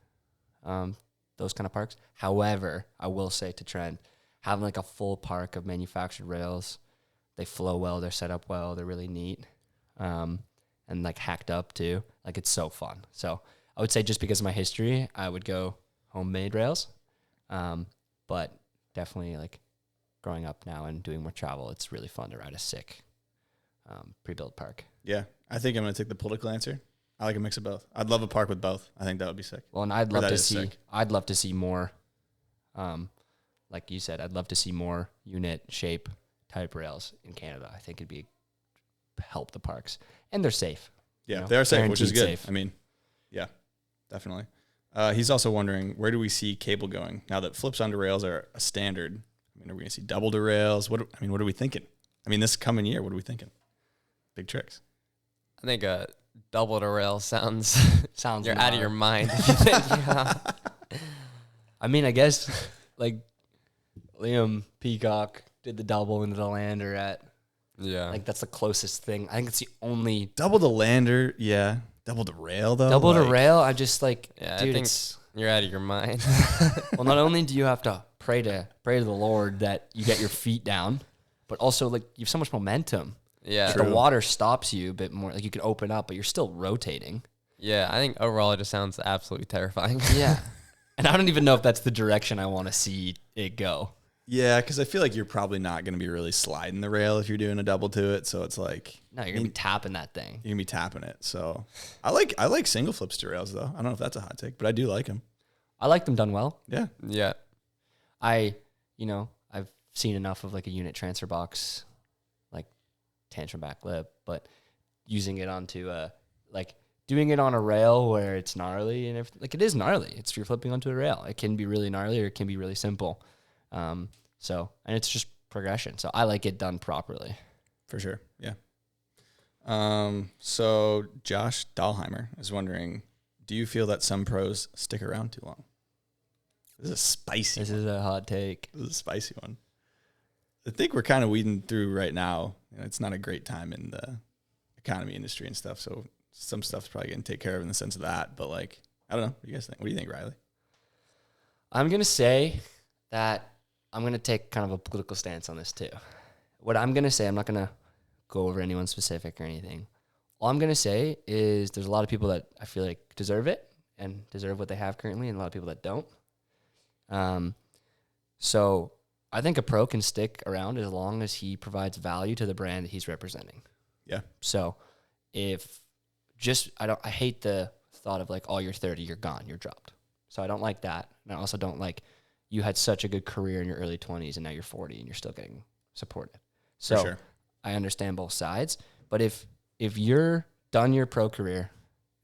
those kind of parks. However, I will say to Trent, having like a full park of manufactured rails, they flow well, they're set up well, they're really neat. And like hacked up too. Like it's so fun. So I would say just because of my history, I would go homemade rails. But definitely like growing up now and doing more travel, it's really fun to ride a sick pre-built park. Yeah. I think I'm going to take the political answer. I like a mix of both. I'd love a park with both. I think that would be sick. Well, and I'd love to see more, like you said, I'd love to see more unit shape type rails in Canada. I think it'd help the parks. And they're safe. Yeah, they're safe, which is good. Safe. I mean, yeah, definitely. He's also wondering, where do we see cable going now that flips onto rails are a standard? I mean, are we going to see double to rails? What are we thinking? I mean, this coming year, what are we thinking? Big tricks. I think double to rail sounds you're wild. out of your mind. If you think, yeah. I mean, I guess like Liam Peacock did the double into the lander at. Yeah. Like that's the closest thing. I think it's the only double to lander. Yeah. Double to rail though. Double to rail. I just like, yeah, dude, I think you're out of your mind. Well, not only do you have to pray to the Lord that you get your feet down, but also like you have so much momentum. Yeah. Like, the water stops you a bit more. Like you can open up, but you're still rotating. Yeah. I think overall it just sounds absolutely terrifying. Yeah. And I don't even know if that's the direction I want to see it go. Yeah, because I feel like you're probably not going to be really sliding the rail if you're doing a double to it. So it's like... No, you're going to be tapping that thing. You're going to be tapping it. So I like single flips to rails, though. I don't know if that's a hot take, but I do like them. I like them done well. Yeah. Yeah. I've seen enough of like a unit transfer box, like tantrum back lip, but using it onto doing it on a rail where it's gnarly and everything. Like it is gnarly. It's you're flipping onto a rail. It can be really gnarly or it can be really simple. And it's just progression. So I like it done properly. For sure. Yeah. So Josh Dahlheimer is wondering, do you feel that some pros stick around too long? This is a spicy This one. is a hot take. This is a spicy one. I think we're kind of weeding through right now. It's not a great time in the economy industry and stuff. So some stuff's probably getting taken care of in the sense of that. But like, I don't know. What do you guys think? What do you think, Riley? I'm going to say that I'm going to take kind of a political stance on this too. What I'm going to say, I'm not going to go over anyone specific or anything. All I'm going to say is there's a lot of people that I feel like deserve it and deserve what they have currently, and a lot of people that don't. So I think a pro can stick around as long as he provides value to the brand that he's representing. Yeah. So I hate the thought of like, oh, you're 30, you're gone, you're dropped. So I don't like that. And I also don't like you had such a good career in your early 20s and now you're 40 and you're still getting supported. So For sure. I understand both sides. But if you're done your pro career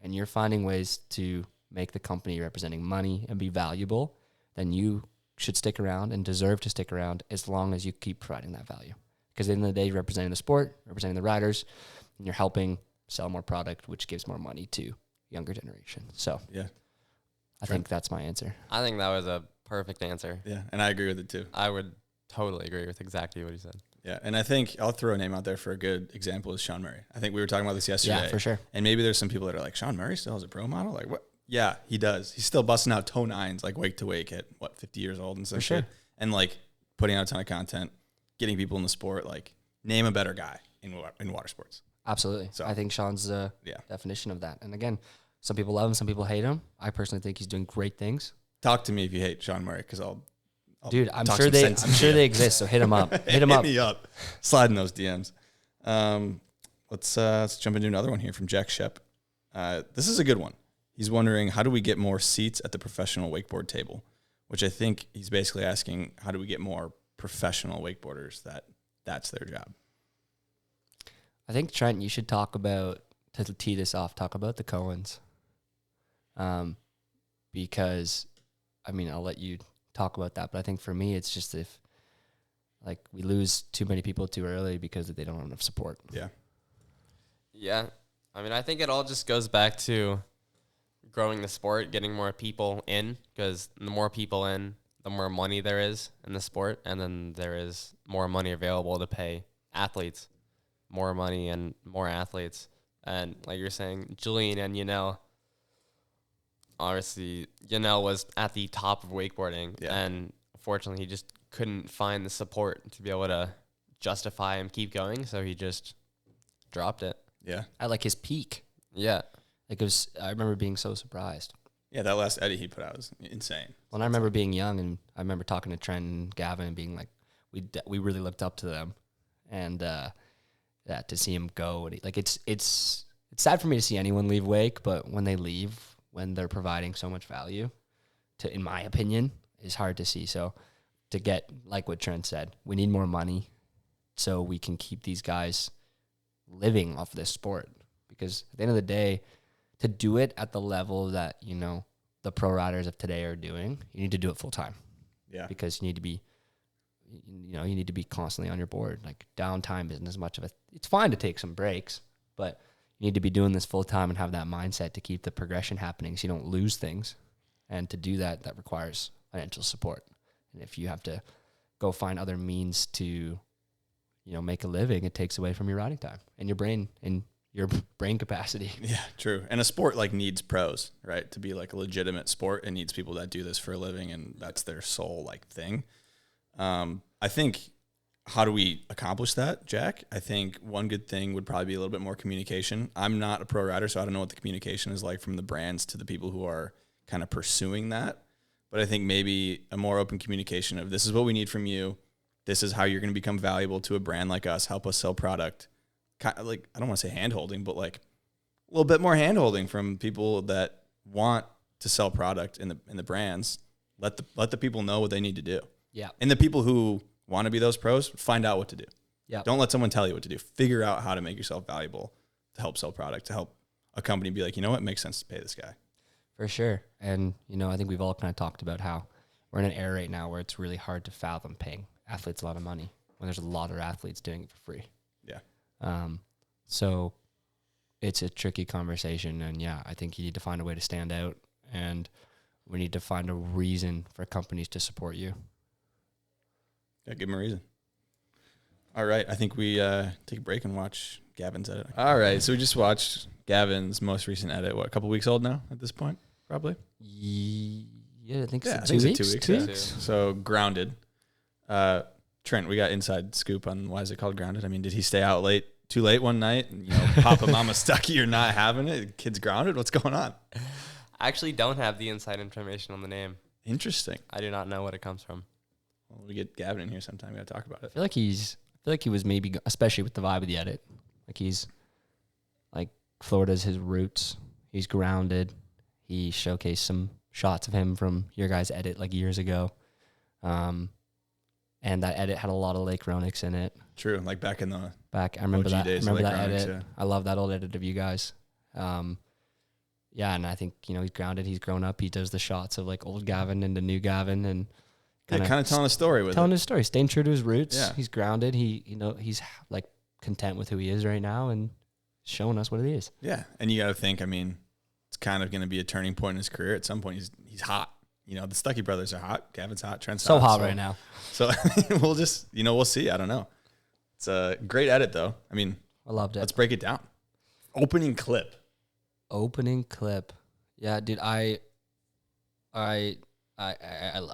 and you're finding ways to make the company you're representing money and be valuable, then you should stick around and deserve to stick around as long as you keep providing that value. Because at the end of the day, you're representing the sport, representing the riders, and you're helping sell more product, which gives more money to younger generation. So Yeah. I think that's my answer. I think that was a perfect answer. Yeah. And I agree with it too. I would totally agree with exactly what he said. Yeah. And I think I'll throw a name out there for a good example is Sean Murray. I think we were talking about this yesterday. Yeah, for sure. And maybe there's some people that are like, Sean Murray still has a pro model? Like what? Yeah, he does. He's still busting out toe nines, like wake to wake at 50 years old and stuff. For sure. And like putting out a ton of content, getting people in the sport, like name a better guy in water sports. Absolutely. So, I think Sean's the definition of that. And again, some people love him, some people hate him. I personally think he's doing great things. Talk to me if you hate Sean Murray, because I'll Dude, I'm talk sure some they sense I'm into sure you. they exist. So hit them up. Hit them Hit up. me up. Slide in those DMs. Let's jump into another one here from Jack Shep. This is a good one. He's wondering, how do we get more seats at the professional wakeboard table? Which I think he's basically asking, how do we get more professional wakeboarders that's their job? I think, Trent, you should talk about, to tee this off, talk about the Cohens. Because, I mean, I'll let you talk about that. But I think for me, it's just if, like, we lose too many people too early because they don't have enough support. Yeah. Yeah. I mean, I think it all just goes back to growing the sport, getting more people in, because the more people in, the more money there is in the sport, and then there is more money available to pay athletes, more money and more athletes. And like you're saying, Julian and Yanel, obviously, Yanel was at the top of wakeboarding, and unfortunately, he just couldn't find the support to be able to justify him keep going, so he just dropped it. Yeah. At, like, his peak. Yeah. Like, it was, I remember being so surprised. Yeah, that last edit he put out was insane. When I remember being young, and I remember talking to Trent and Gavin and being like, we really looked up to them, and to see him go, and it's sad for me to see anyone leave Wake, but when they leave, when they're providing so much value, in my opinion, is hard to see. So to get, like what Trent said, we need more money so we can keep these guys living off this sport, because at the end of the day, to do it at the level that, you know, the pro riders of today are doing, you need to do it full time. Yeah. Because you need to be constantly on your board. Like, downtime isn't as much of it's fine to take some breaks, but you need to be doing this full time and have that mindset to keep the progression happening so you don't lose things. And to do that requires financial support. And if you have to go find other means to, you know, make a living, it takes away from your riding time and your brain capacity. Yeah, true. And a sport like needs pros, right? To be like a legitimate sport, it needs people that do this for a living, and that's their sole like thing. I think, how do we accomplish that, Jack? I think one good thing would probably be a little bit more communication. I'm not a pro rider, so I don't know what the communication is like from the brands to the people who are kind of pursuing that. But I think maybe a more open communication of, this is what we need from you. This is how you're going to become valuable to a brand like us. Help us sell product. Kind of like, I don't want to say hand-holding, but like a little bit more hand-holding from people that want to sell product in the brands. Let the people know what they need to do. Yeah. And the people who want to be those pros, find out what to do. Yeah. Don't let someone tell you what to do. Figure out how to make yourself valuable to help sell product, to help a company be like, you know what, it makes sense to pay this guy. For sure. And, you know, I think we've all kind of talked about how we're in an era right now where it's really hard to fathom paying athletes a lot of money when there's a lot of athletes doing it for free. Yeah. So it's a tricky conversation. And yeah, I think you need to find a way to stand out, and we need to find a reason for companies to support you. Yeah, give them a reason. All right. I think we take a break and watch Gavin's edit. All right. So we just watched Gavin's most recent edit. What, a couple weeks old now at this point? Probably. Yeah, I think Yeah, so. I 2 think weeks. it's 2 weeks. 2 yeah. weeks. So Grounded. Trent, we got inside scoop on why is it called Grounded. I mean, did he stay out too late one night and, you know, Papa Mama Stuckey, you're not having it? The kid's grounded? What's going on? I actually don't have the inside information on the name. Interesting. I do not know what it comes from. Well, we get Gavin in here sometime. We got to talk about it. I feel like he was maybe, especially with the vibe of the edit, like he's like Florida's his roots. He's grounded. He showcased some shots of him from your guys' edit like years ago. And that edit had a lot of Lake Ronix in it. True. Like back in the I remember OG that. I days of remember Lake that Ronix, edit. yeah. I love that old edit of you guys. Yeah, and I think, you know, he's grounded. He's grown up. He does the shots of like old Gavin into new Gavin, and kind of telling a story with telling it. his story, staying true to his roots. Yeah. He's grounded. He's like content with who he is right now and showing us what it is. Yeah. And you got to think, I mean, it's kind of going to be a turning point in his career. At some point, he's hot. You know, the Stuckey brothers are hot. Gavin's hot. Trent's So hot. hot right now. So we'll just, we'll see. I don't know. It's a great edit, though. I mean, I loved it. let's break it down. Opening clip. Yeah, dude, I love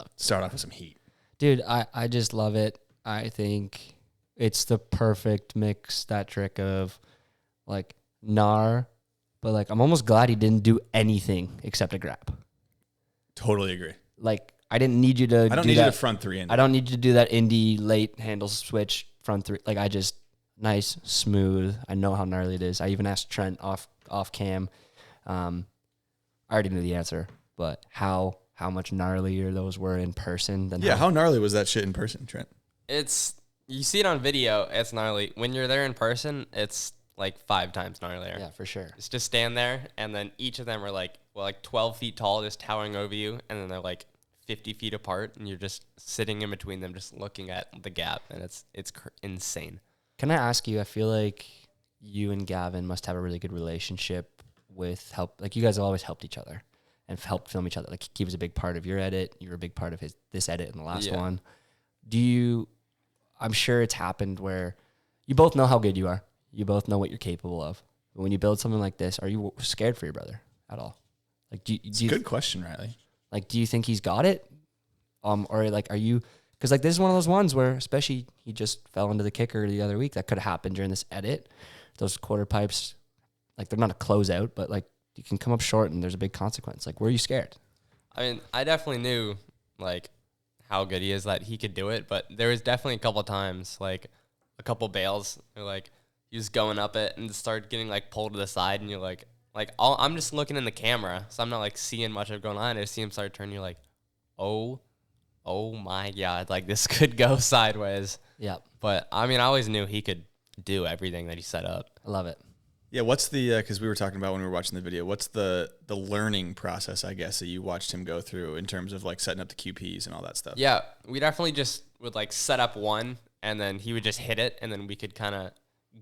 it. Start off with some heat. Dude, I just love it. I think it's the perfect mix, that trick of like gnar, but like I'm almost glad he didn't do anything except a grab. Totally agree. Like I didn't need you to. I don't need you to front three. I don't need you to do that indie late handle switch front three. Like I just nice, smooth. I know how gnarly it is. I even asked Trent off cam. I already knew the answer, but how much gnarlier those were in person than how gnarly was that shit in person, Trent? You see it on video, it's gnarly. When you're there in person, it's like 5 times gnarlier. Yeah, for sure. It's just stand there, and then each of them are like 12 feet tall, just towering over you, and then they're like 50 feet apart, and you're just sitting in between them, just looking at the gap, and it's insane. Can I ask you? I feel like you and Gavin must have a really good relationship with help. Like you guys have always helped each other and helped film each other. Like he was a big part of your edit. You were a big part of this edit and the last one. I'm sure it's happened where you both know how good you are. You both know what you're capable of. But when you build something like this, are you scared for your brother at all? Like, It's a good question, Riley. Like, do you think he's got it? Or like, are you? Because like this is one of those ones where, especially he just fell into the kicker the other week. That could have happened during this edit. Those quarter pipes, like they're not a closeout, but like you can come up short and there's a big consequence. Like, were you scared? I mean, I definitely knew like how good he is, that he could do it, but there was definitely a couple times, like a couple bails, or like he was going up it and started getting like pulled to the side, and you're like I'm just looking in the camera, so I'm not like seeing much of going on. I just see him start turning. You're like, oh my God, like this could go sideways. Yeah. But I mean, I always knew he could do everything that he set up. I love it. Yeah, what's the, because we were talking about when we were watching the video, what's the learning process, I guess, that you watched him go through in terms of like setting up the QPs and all that stuff? Yeah, we definitely just would like set up one, and then he would just hit it, and then we could kind of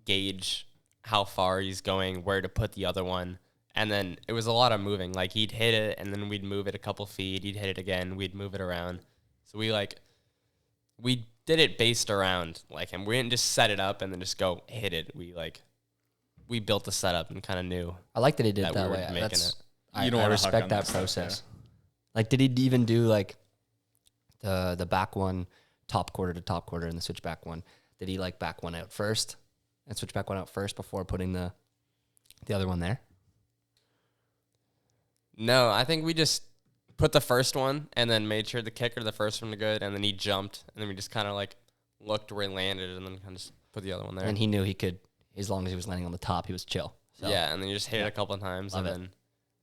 gauge how far he's going, where to put the other one. And then it was a lot of moving. Like he'd hit it, and then we'd move it a couple feet. He'd hit it again. We'd move it around. So we did it based around like him. We didn't just set it up and then just go hit it. We built the setup and kind of knew. I like that he did it that we way. were making it. You I don't wanna respect huck on that that stuff, process. Like, did he even do like the back one, top quarter to top quarter, and the switch back one? Did he like back one out first and switch back one out first before putting the other one there? No, I think we just put the first one and then made sure the kicker, the first one, was good, and then he jumped, and then we just kind of like looked where he landed, and then kind of just put the other one there. And he knew he could, as long as he was landing on the top, he was chill. So. Yeah, and then you just hit it a couple of times, Love and it. then,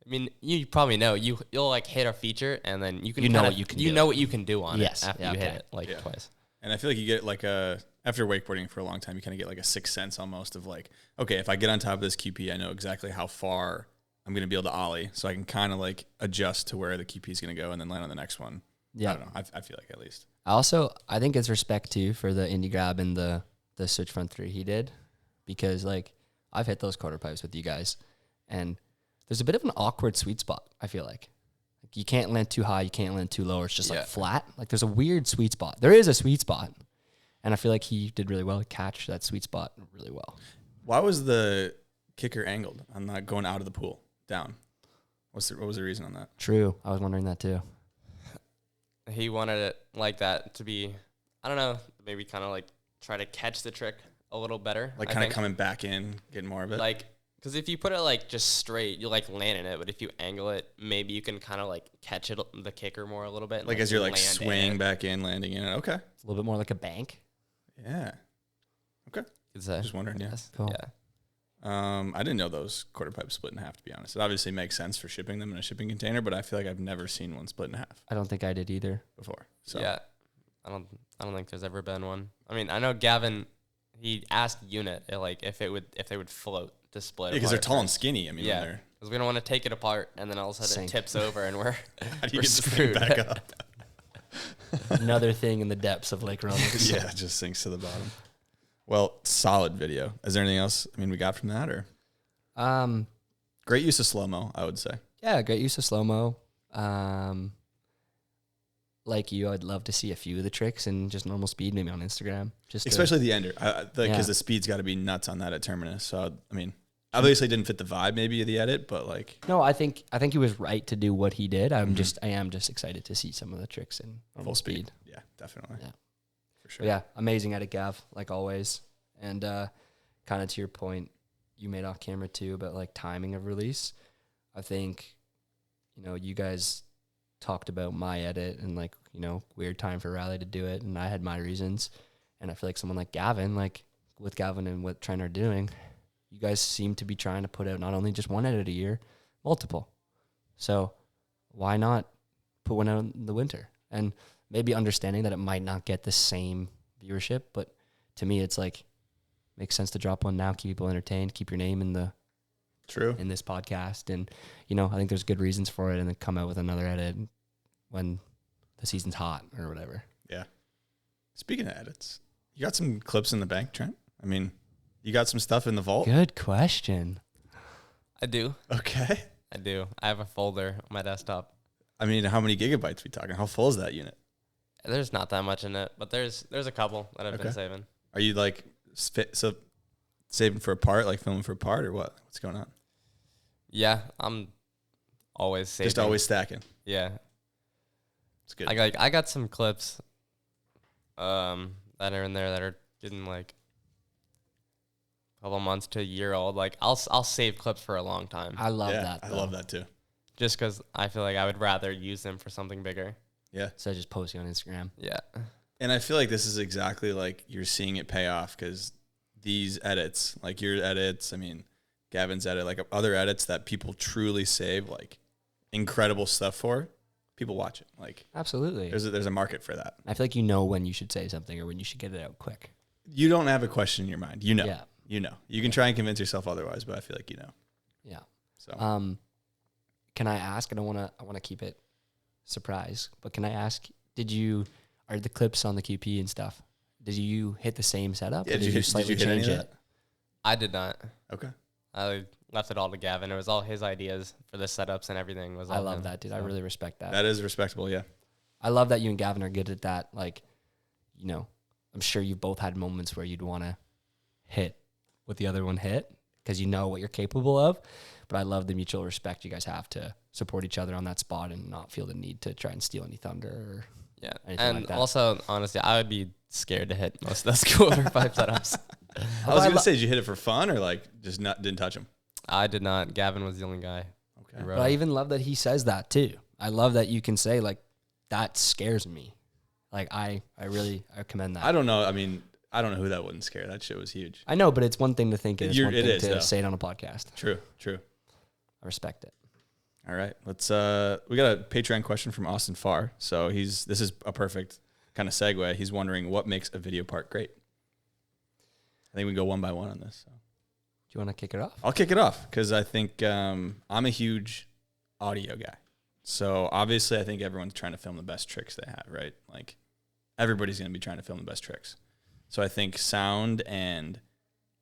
I mean, you probably know you'll like hit a feature, and then you can You know kinda- what you can you do. know what you can do on Yes, it after yeah, you hit okay. it like Yeah. twice. And I feel like you get like after wakeboarding for a long time, you kind of get like a sixth sense almost of like, okay, if I get on top of this QP, I know exactly how far I'm going to be able to ollie. So I can kind of like adjust to where the QP is going to go and then land on the next one. Yeah. I don't know. I feel like at least. I think it's respect too for the indie grab and the switch front three he did, because like I've hit those quarter pipes with you guys, and there's a bit of an awkward sweet spot. I feel like you can't land too high, you can't land too low. Or it's just Yeah. like flat. Like there's a weird sweet spot. There is a sweet spot, and I feel like he did really well to catch that sweet spot really well. Why was the kicker angled on not going out of the pool down? What was the reason on that? True, I was wondering that too. He wanted it like that to be, I don't know, maybe kind of like try to catch the trick a little better. Like I kind of think. coming back in, getting more of it. Like, because if you put it like just straight, you like land in it. But if you angle it, maybe you can kind of like catch it, the kicker more a little bit. and, like as you're like land in swaying it. back in, landing in it. Okay. It's a little bit more like a bank. Yeah. Okay. Could say. Just wondering. Yeah. Yes. Cool. Yeah. I didn't know those quarter pipes split in half, to be honest. It obviously makes sense for shipping them in a shipping container, but I feel like I've never seen one split in half I don't think I did either. before. So Yeah. I don't think there's ever been one. I mean, I know Gavin, he asked Unit like if they would float to split. because they're apart tall and first. skinny. I mean, Yeah. they're, Because we don't want to take it apart and then all of a sudden it Sink. tips over and we're how do you we're get this thing screwed. back up? Another thing in the depths of Lake Roanoke. Yeah, it just sinks to the bottom. Well, solid video. Is there anything else? I mean, we got from that, or great use of slow mo, I would say. Yeah, great use of slow mo. Like you, I'd love to see a few of the tricks in just normal speed, maybe on Instagram. Just Especially the ender, because Yeah. the speed's got to be nuts on that at Terminus. So I mean, obviously didn't fit the vibe maybe of the edit, but like no, I think he was right to do what he did. I am just excited to see some of the tricks in normal full speed. Yeah, definitely. Yeah. For sure. But yeah, amazing edit, Gav, like always. And kind of to your point, you made off camera too, but like timing of release. I think, you guys talked about my edit and like, you know, weird time for Riley to do it. And I had my reasons. And I feel like someone like Gavin, like with Gavin and what Trent are doing, you guys seem to be trying to put out not only just one edit a year, multiple. So why not put one out in the winter? And maybe understanding that it might not get the same viewership, but to me, it's like, makes sense to drop one now, keep people entertained, keep your name in the in this podcast. And, you know, I think there's good reasons for it, and then come out with another edit when the season's hot or whatever. Yeah. Speaking of edits, you got some clips in the bank, Trent? I mean, you got some stuff in the vault? Good question. I do. Okay. I do. I have a folder on my desktop. I mean, how many gigabytes we talking? How full is that unit? There's not that much in it, but there's a couple that I've been saving. Are you like saving for a part, like filming for a part, or what? What's going on? Yeah, I'm always saving. Just always stacking. Yeah. It's good. I got some clips that are in there that are getting like a couple months to a year old. Like I'll save clips for a long time. I love that. I love that too. Just because I feel like I would rather use them for something bigger. Yeah. So just posting on Instagram. Yeah. And I feel like this is exactly like you're seeing it pay off, because these edits, like your edits, I mean, Gavin's edit, like other edits that people truly save like incredible stuff for, people watch it. Like Absolutely. there's a market for that. I feel like you know when you should say something or when you should get it out quick. You don't have a question in your mind. You know. Yeah. You know. You can try and convince yourself otherwise, but I feel like you know. Yeah. So can I ask? I want to keep it surprise, but can I ask? Are the clips on the QP and stuff? Did you hit the same setup? Yeah, or did you slightly change it? I did not. Okay. I left it all to Gavin. It was all his ideas for the setups and everything. I love that, dude. I really respect that. That is respectable, yeah. I love that you and Gavin are good at that. Like, you know, I'm sure you've both had moments where you'd want to hit what the other one hit because you know what you're capable of. But I love the mutual respect you guys have to support each other on that spot and not feel the need to try and steal any thunder or anything and like that. also, honestly, I would be scared to hit most of those cooler pipe setups. I was going to say, did you hit it for fun or like just didn't touch him? I did not. Gavin was the only guy. Okay. But I even love that he says that too. I love that you can say like, that scares me. Like I commend that. I don't know. I mean, I don't know who that wouldn't scare. That shit was huge. I know, but it's one thing to think it. It's one thing to though. say it on a podcast. True. I respect it. All right. Let's we got a Patreon question from Austin Farr. So this is a perfect kind of segue. He's wondering what makes a video part great. I think we can go one by one on this. So. Do you want to kick it off? I'll kick it off because I think I'm a huge audio guy. So obviously I think everyone's trying to film the best tricks they have, right? Like everybody's going to be trying to film the best tricks. So I think sound and,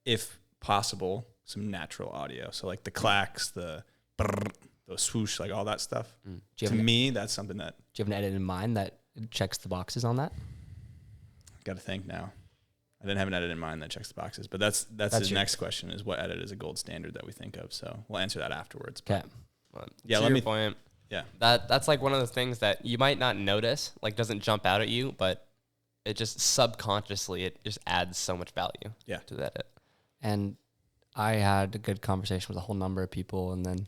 if possible, some natural audio. So like the clacks, the brrr, those swoosh, like all that stuff. To me, that's something that... Do you have an edit in mind that checks the boxes on that? Got to think now. I didn't have an edit in mind that checks the boxes, but that's his next question is what edit is a gold standard that we think of. So we'll answer that afterwards. Okay. Yeah, to your point. Yeah. That's like one of the things that you might not notice, like doesn't jump out at you, but it just subconsciously, it just adds so much value to that edit. And I had a good conversation with a whole number of people, and then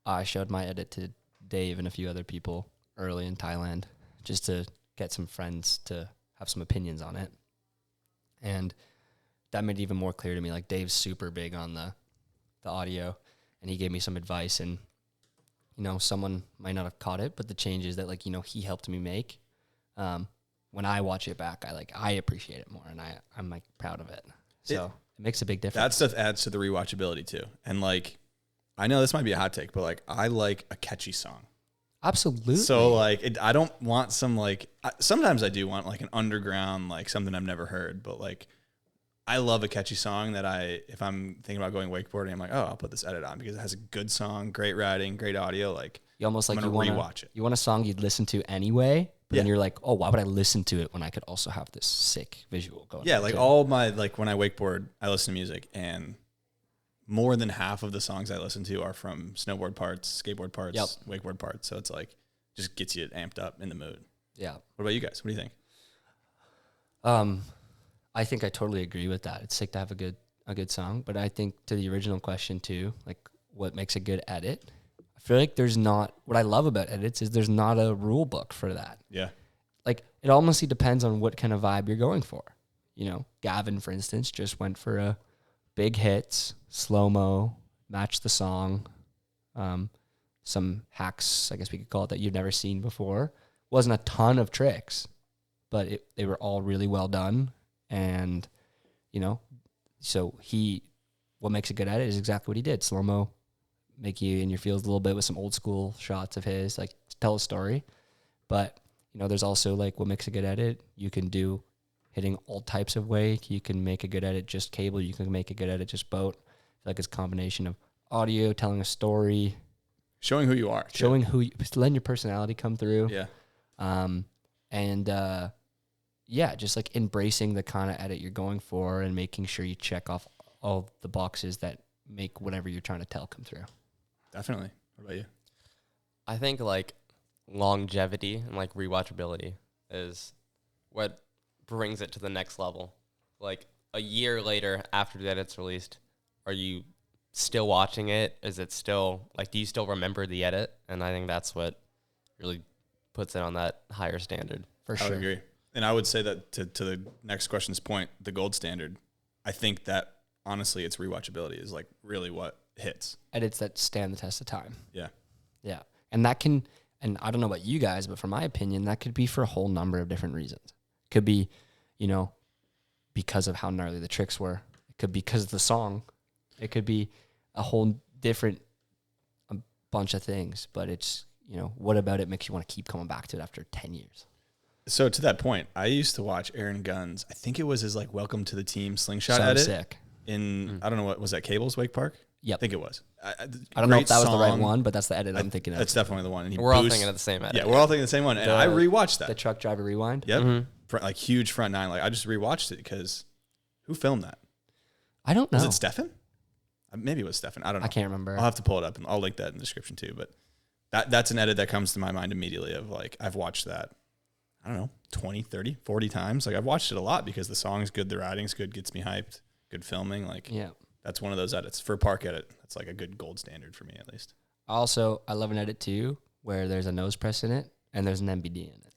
I showed my edit to Dave and a few other people early in Thailand just to get some friends to have some opinions on it. And that made it even more clear to me. Like Dave's super big on the audio, and he gave me some advice. And you know, someone might not have caught it, but the changes that like he helped me make. When I watch it back, I appreciate it more, and I'm like proud of it. So it makes a big difference. That stuff adds to the rewatchability too. And like, I know this might be a hot take, but like I like a catchy song. Absolutely. So like, I don't want some like. Sometimes I do want like an underground, like something I've never heard. But like, I love a catchy song that if I'm thinking about going wakeboarding, I'm like, oh, I'll put this edit on because it has a good song, great writing, great audio. Like you almost like I'm gonna rewatch it. You want a song you'd listen to anyway, but then you're like, oh, why would I listen to it when I could also have this sick visual going? Yeah, like all my like when I wakeboard, I listen to music, and more than half of the songs I listen to are from snowboard parts, skateboard parts, wakeboard parts. So it's like just gets you amped up in the mood. Yeah. What about you guys? What do you think? I think I totally agree with that. It's sick to have a good song, but I think to the original question too, like what makes a good edit, I feel like there's not, what I love about edits is there's not a rule book for that. Yeah. Like, it almost depends on what kind of vibe you're going for. You know, Gavin, for instance, just went for a big hits, slow-mo, match the song, some hacks, I guess we could call it, that you've never seen before. Wasn't a ton of tricks, but they were all really well done. And, you know, so what makes it good at it is exactly what he did. Slow-mo, make you in your feels a little bit with some old school shots of his, like, tell a story. But, you know, there's also, like, what makes a good edit. You can do hitting all types of wake. You can make a good edit just cable. You can make a good edit just boat. I feel like it's a combination of audio, telling a story, Showing who you are. showing who you, letting your personality come through. Yeah. Yeah, just like embracing the kind of edit you're going for and making sure you check off all the boxes that make whatever you're trying to tell come through. Definitely. What about you? I think like longevity and like rewatchability is what brings it to the next level. Like a year later after the edit's released, are you still watching it? Is it still like, do you still remember the edit? And I think that's what really puts it on that higher standard. For I sure. would agree. And I would say that to the next question's point, the gold standard, I think that honestly it's rewatchability is like really what hits. Edits that stand the test of time. Yeah. Yeah. And that can, and I don't know about you guys, but from my opinion, that could be for a whole number of different reasons. Could be, you know, because of how gnarly the tricks were. It could be because of the song. It could be a whole different bunch of things. But it's, you know, what about it makes you want to keep coming back to it after 10 years? So to that point, I used to watch Aaron Gunn's, I think it was his like Welcome to the Team slingshot So edit sick. in, I don't know, what was that, Cables Wake Park? Yep. I think it was. I don't know if Great that was the right song. one, but that's the edit I'm thinking of. That's definitely the one. And he We're all boosts- thinking of the same edit. Yeah, we're all thinking the same one. And I rewatched that. The truck driver rewind. Yep. Like huge front nine. Like I just rewatched it because who filmed that? I don't know. Was it Stefan? Maybe it was Stefan. I don't know. I can't remember. I'll have to pull it up and I'll link that in the description too. But that's an edit that comes to my mind immediately of like, I've watched that, I don't know, 20, 30, 40 times. Like I've watched it a lot because the song's good, the writing's good, gets me hyped, good filming. Like Yeah. that's one of those edits for a park edit. That's like a good gold standard for me at least. Also, I love an edit too where there's a nose press in it and there's an MBD in it.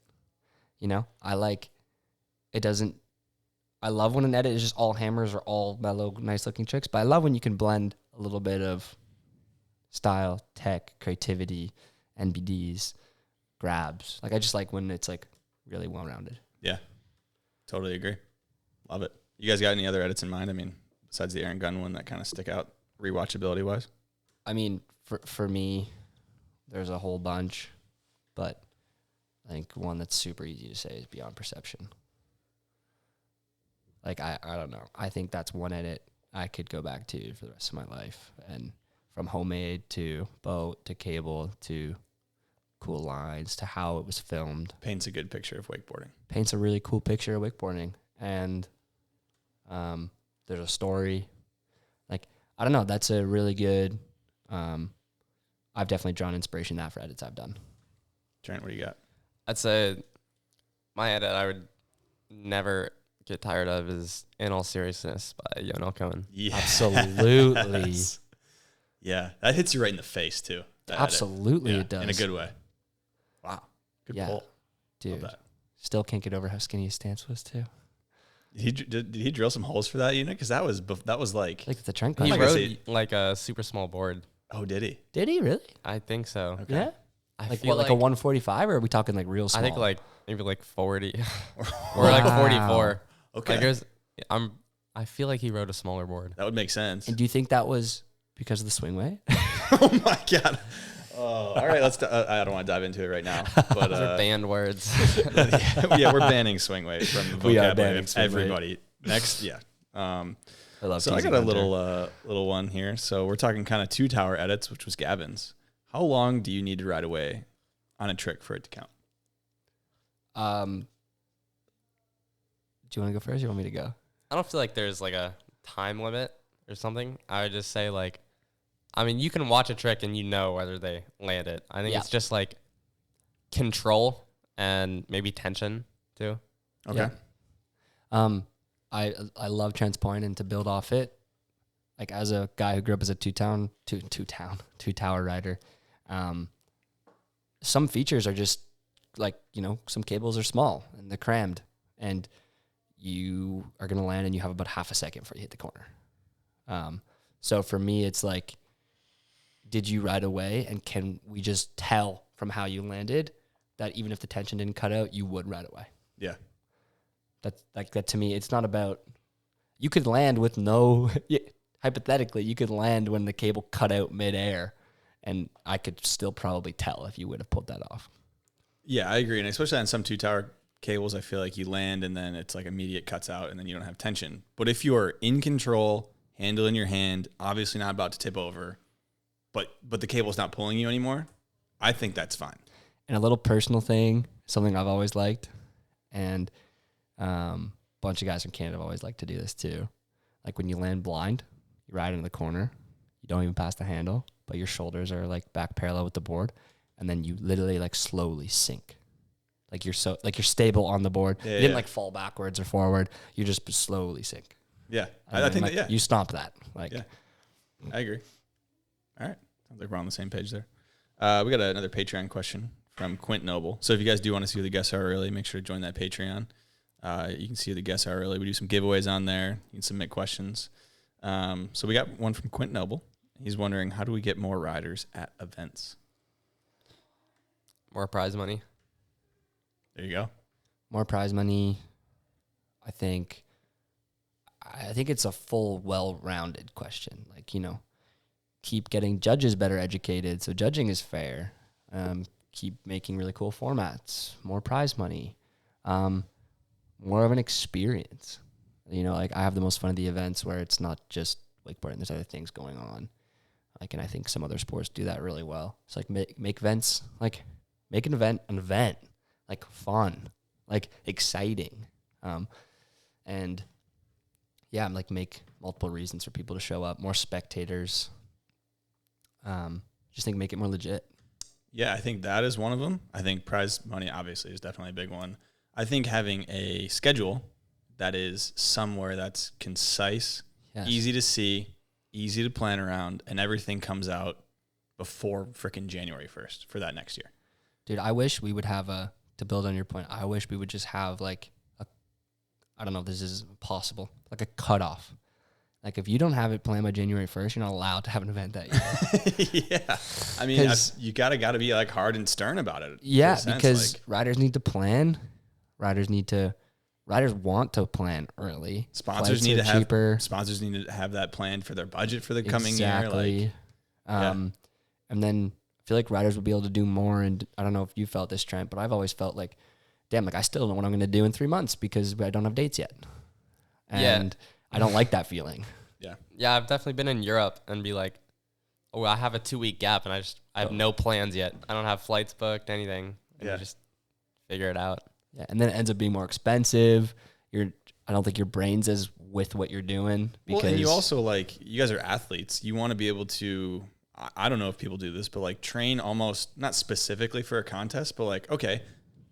You know, I love when an edit is just all hammers or all mellow, nice looking tricks, but I love when you can blend a little bit of style, tech, creativity, NBDs, grabs. Like I just like when it's like really well rounded. Yeah, totally agree. Love it. You guys got any other edits in mind? I mean, besides the Aaron Gunn one that kind of stick out rewatchability wise? I mean, for me, there's a whole bunch, but I think one that's super easy to say is Beyond Perception. Like, I don't know. I think that's one edit I could go back to for the rest of my life. And from homemade to boat to cable to cool lines to how it was filmed. Paints a good picture of wakeboarding. Paints a really cool picture of wakeboarding. And there's a story. Like, I don't know. That's a really good... I've definitely drawn inspiration that for edits I've done. Trent, what do you got? I'd say my edit I would never get tired of is In All Seriousness by Yonel Cohen. Yeah. Absolutely. Yeah, that hits you right in the face too. That edit. Absolutely Yeah, it does. in a good way. Wow, good Yeah. pull. Love Dude, that. still can't get over how skinny his stance was too. Did he drill some holes for that unit? Because that was like Like the Trent He not Gun. gonna rode say- like a super small board. oh, did he? Did he really? I think so. Okay. Yeah. I Like feel what, like a 145, or are we talking like real small? I think like maybe like 40 or like 44. Okay, Like I feel like he rode a smaller board. that would make sense. And do you think that was because of the swing way? Oh my god. Oh, all right. I don't want to dive into it right now, but Those are banned words. yeah, we're banning swing weight from the We are vocabulary banning of swing weight. everybody. Next, yeah. I love So I teasing got a Hunter. little one here. So we're talking kind of 2 tower edits, which was Gavin's. How long do you need to ride away on a trick for it to count? Do you want to go first or you want me to go? I don't feel like there's like a time limit or something. I would just say like, I mean, you can watch a trick and you know whether they land it. I think Yeah. it's just like control and maybe tension too. Okay. Yeah. I love Trent's point, and to build off it, like as a guy who grew up as a two tower rider, Some features are just like, some cables are small and they're crammed, and you are going to land and you have about half a second before you hit the corner. So for me, it's like, did you ride away, and can we just tell from how you landed that even if the tension didn't cut out, you would ride away? Yeah. That to me, it's not about, you could land with no, hypothetically, you could land when the cable cut out midair, and I could still probably tell if you would have pulled that off. Yeah, I agree. And especially on some 2-tower cables, I feel like you land and then it's like immediate cuts out and then you don't have tension. But if you are in control, handle in your hand, obviously not about to tip over, but the cable's not pulling you anymore, I think that's fine. And a little personal thing, something I've always liked, and a bunch of guys from Canada have always liked to do this too. Like when you land blind, you ride into the corner, you don't even pass the handle, but your shoulders are like back parallel with the board, and then you literally like slowly sink. Like you're stable on the board. Yeah, you didn't like fall backwards or forward. You just slowly sink. Yeah. And I think like, that, yeah. you stomp that. Like, Yeah. I agree. All right. Sounds like we're on the same page there. We got another Patreon question from Quint Noble. So if you guys do want to see who the guests are early, make sure to join that Patreon. You can see who the guests are early. We do some giveaways on there. You can submit questions. So we got one from Quint Noble. He's wondering, how do we get more riders at events? More prize money. There you go. more prize money. I think it's a full, well-rounded question. Like, keep getting judges better educated so judging is fair. Keep making really cool formats, more prize money, more of an experience. Like I have the most fun at the events where it's not just wakeboarding. There's other things going on. And I think some other sports do that really well. It's like make events, make an event, fun, exciting. Make multiple reasons for people to show up, more spectators. Make it more legit. Yeah, I think that is one of them. I think prize money obviously is definitely a big one. I think having a schedule that is somewhere that's concise, Yes. easy to see, easy to plan around, and everything comes out before freaking January 1st for that next year. Dude, I wish we would have to build on your point, I wish we would just have I don't know if this is possible, a cutoff. If you don't have it planned by January 1st, you're not allowed to have an event that year. Yeah. I mean, you gotta be hard and stern about it. Yeah, because riders need to plan. Riders want to plan early. Sponsors Flights need are to have cheaper. Sponsors need to have that planned for their budget for the coming year. Exactly. And then I feel like riders will be able to do more. And I don't know if you felt this, Trent, but I've always felt damn, I still don't know what I'm going to do in 3 months because I don't have dates yet. And I don't like that feeling. Yeah. Yeah, I've definitely been in Europe and be like, oh, I have a 2-week gap and I have no plans yet. I don't have flights booked, anything. And you just figure it out. Yeah, and then it ends up being more expensive. I don't think your brain's as with what you're doing. Because and you also you guys are athletes. You want to be able to, I don't know if people do this, but train almost not specifically for a contest, but okay,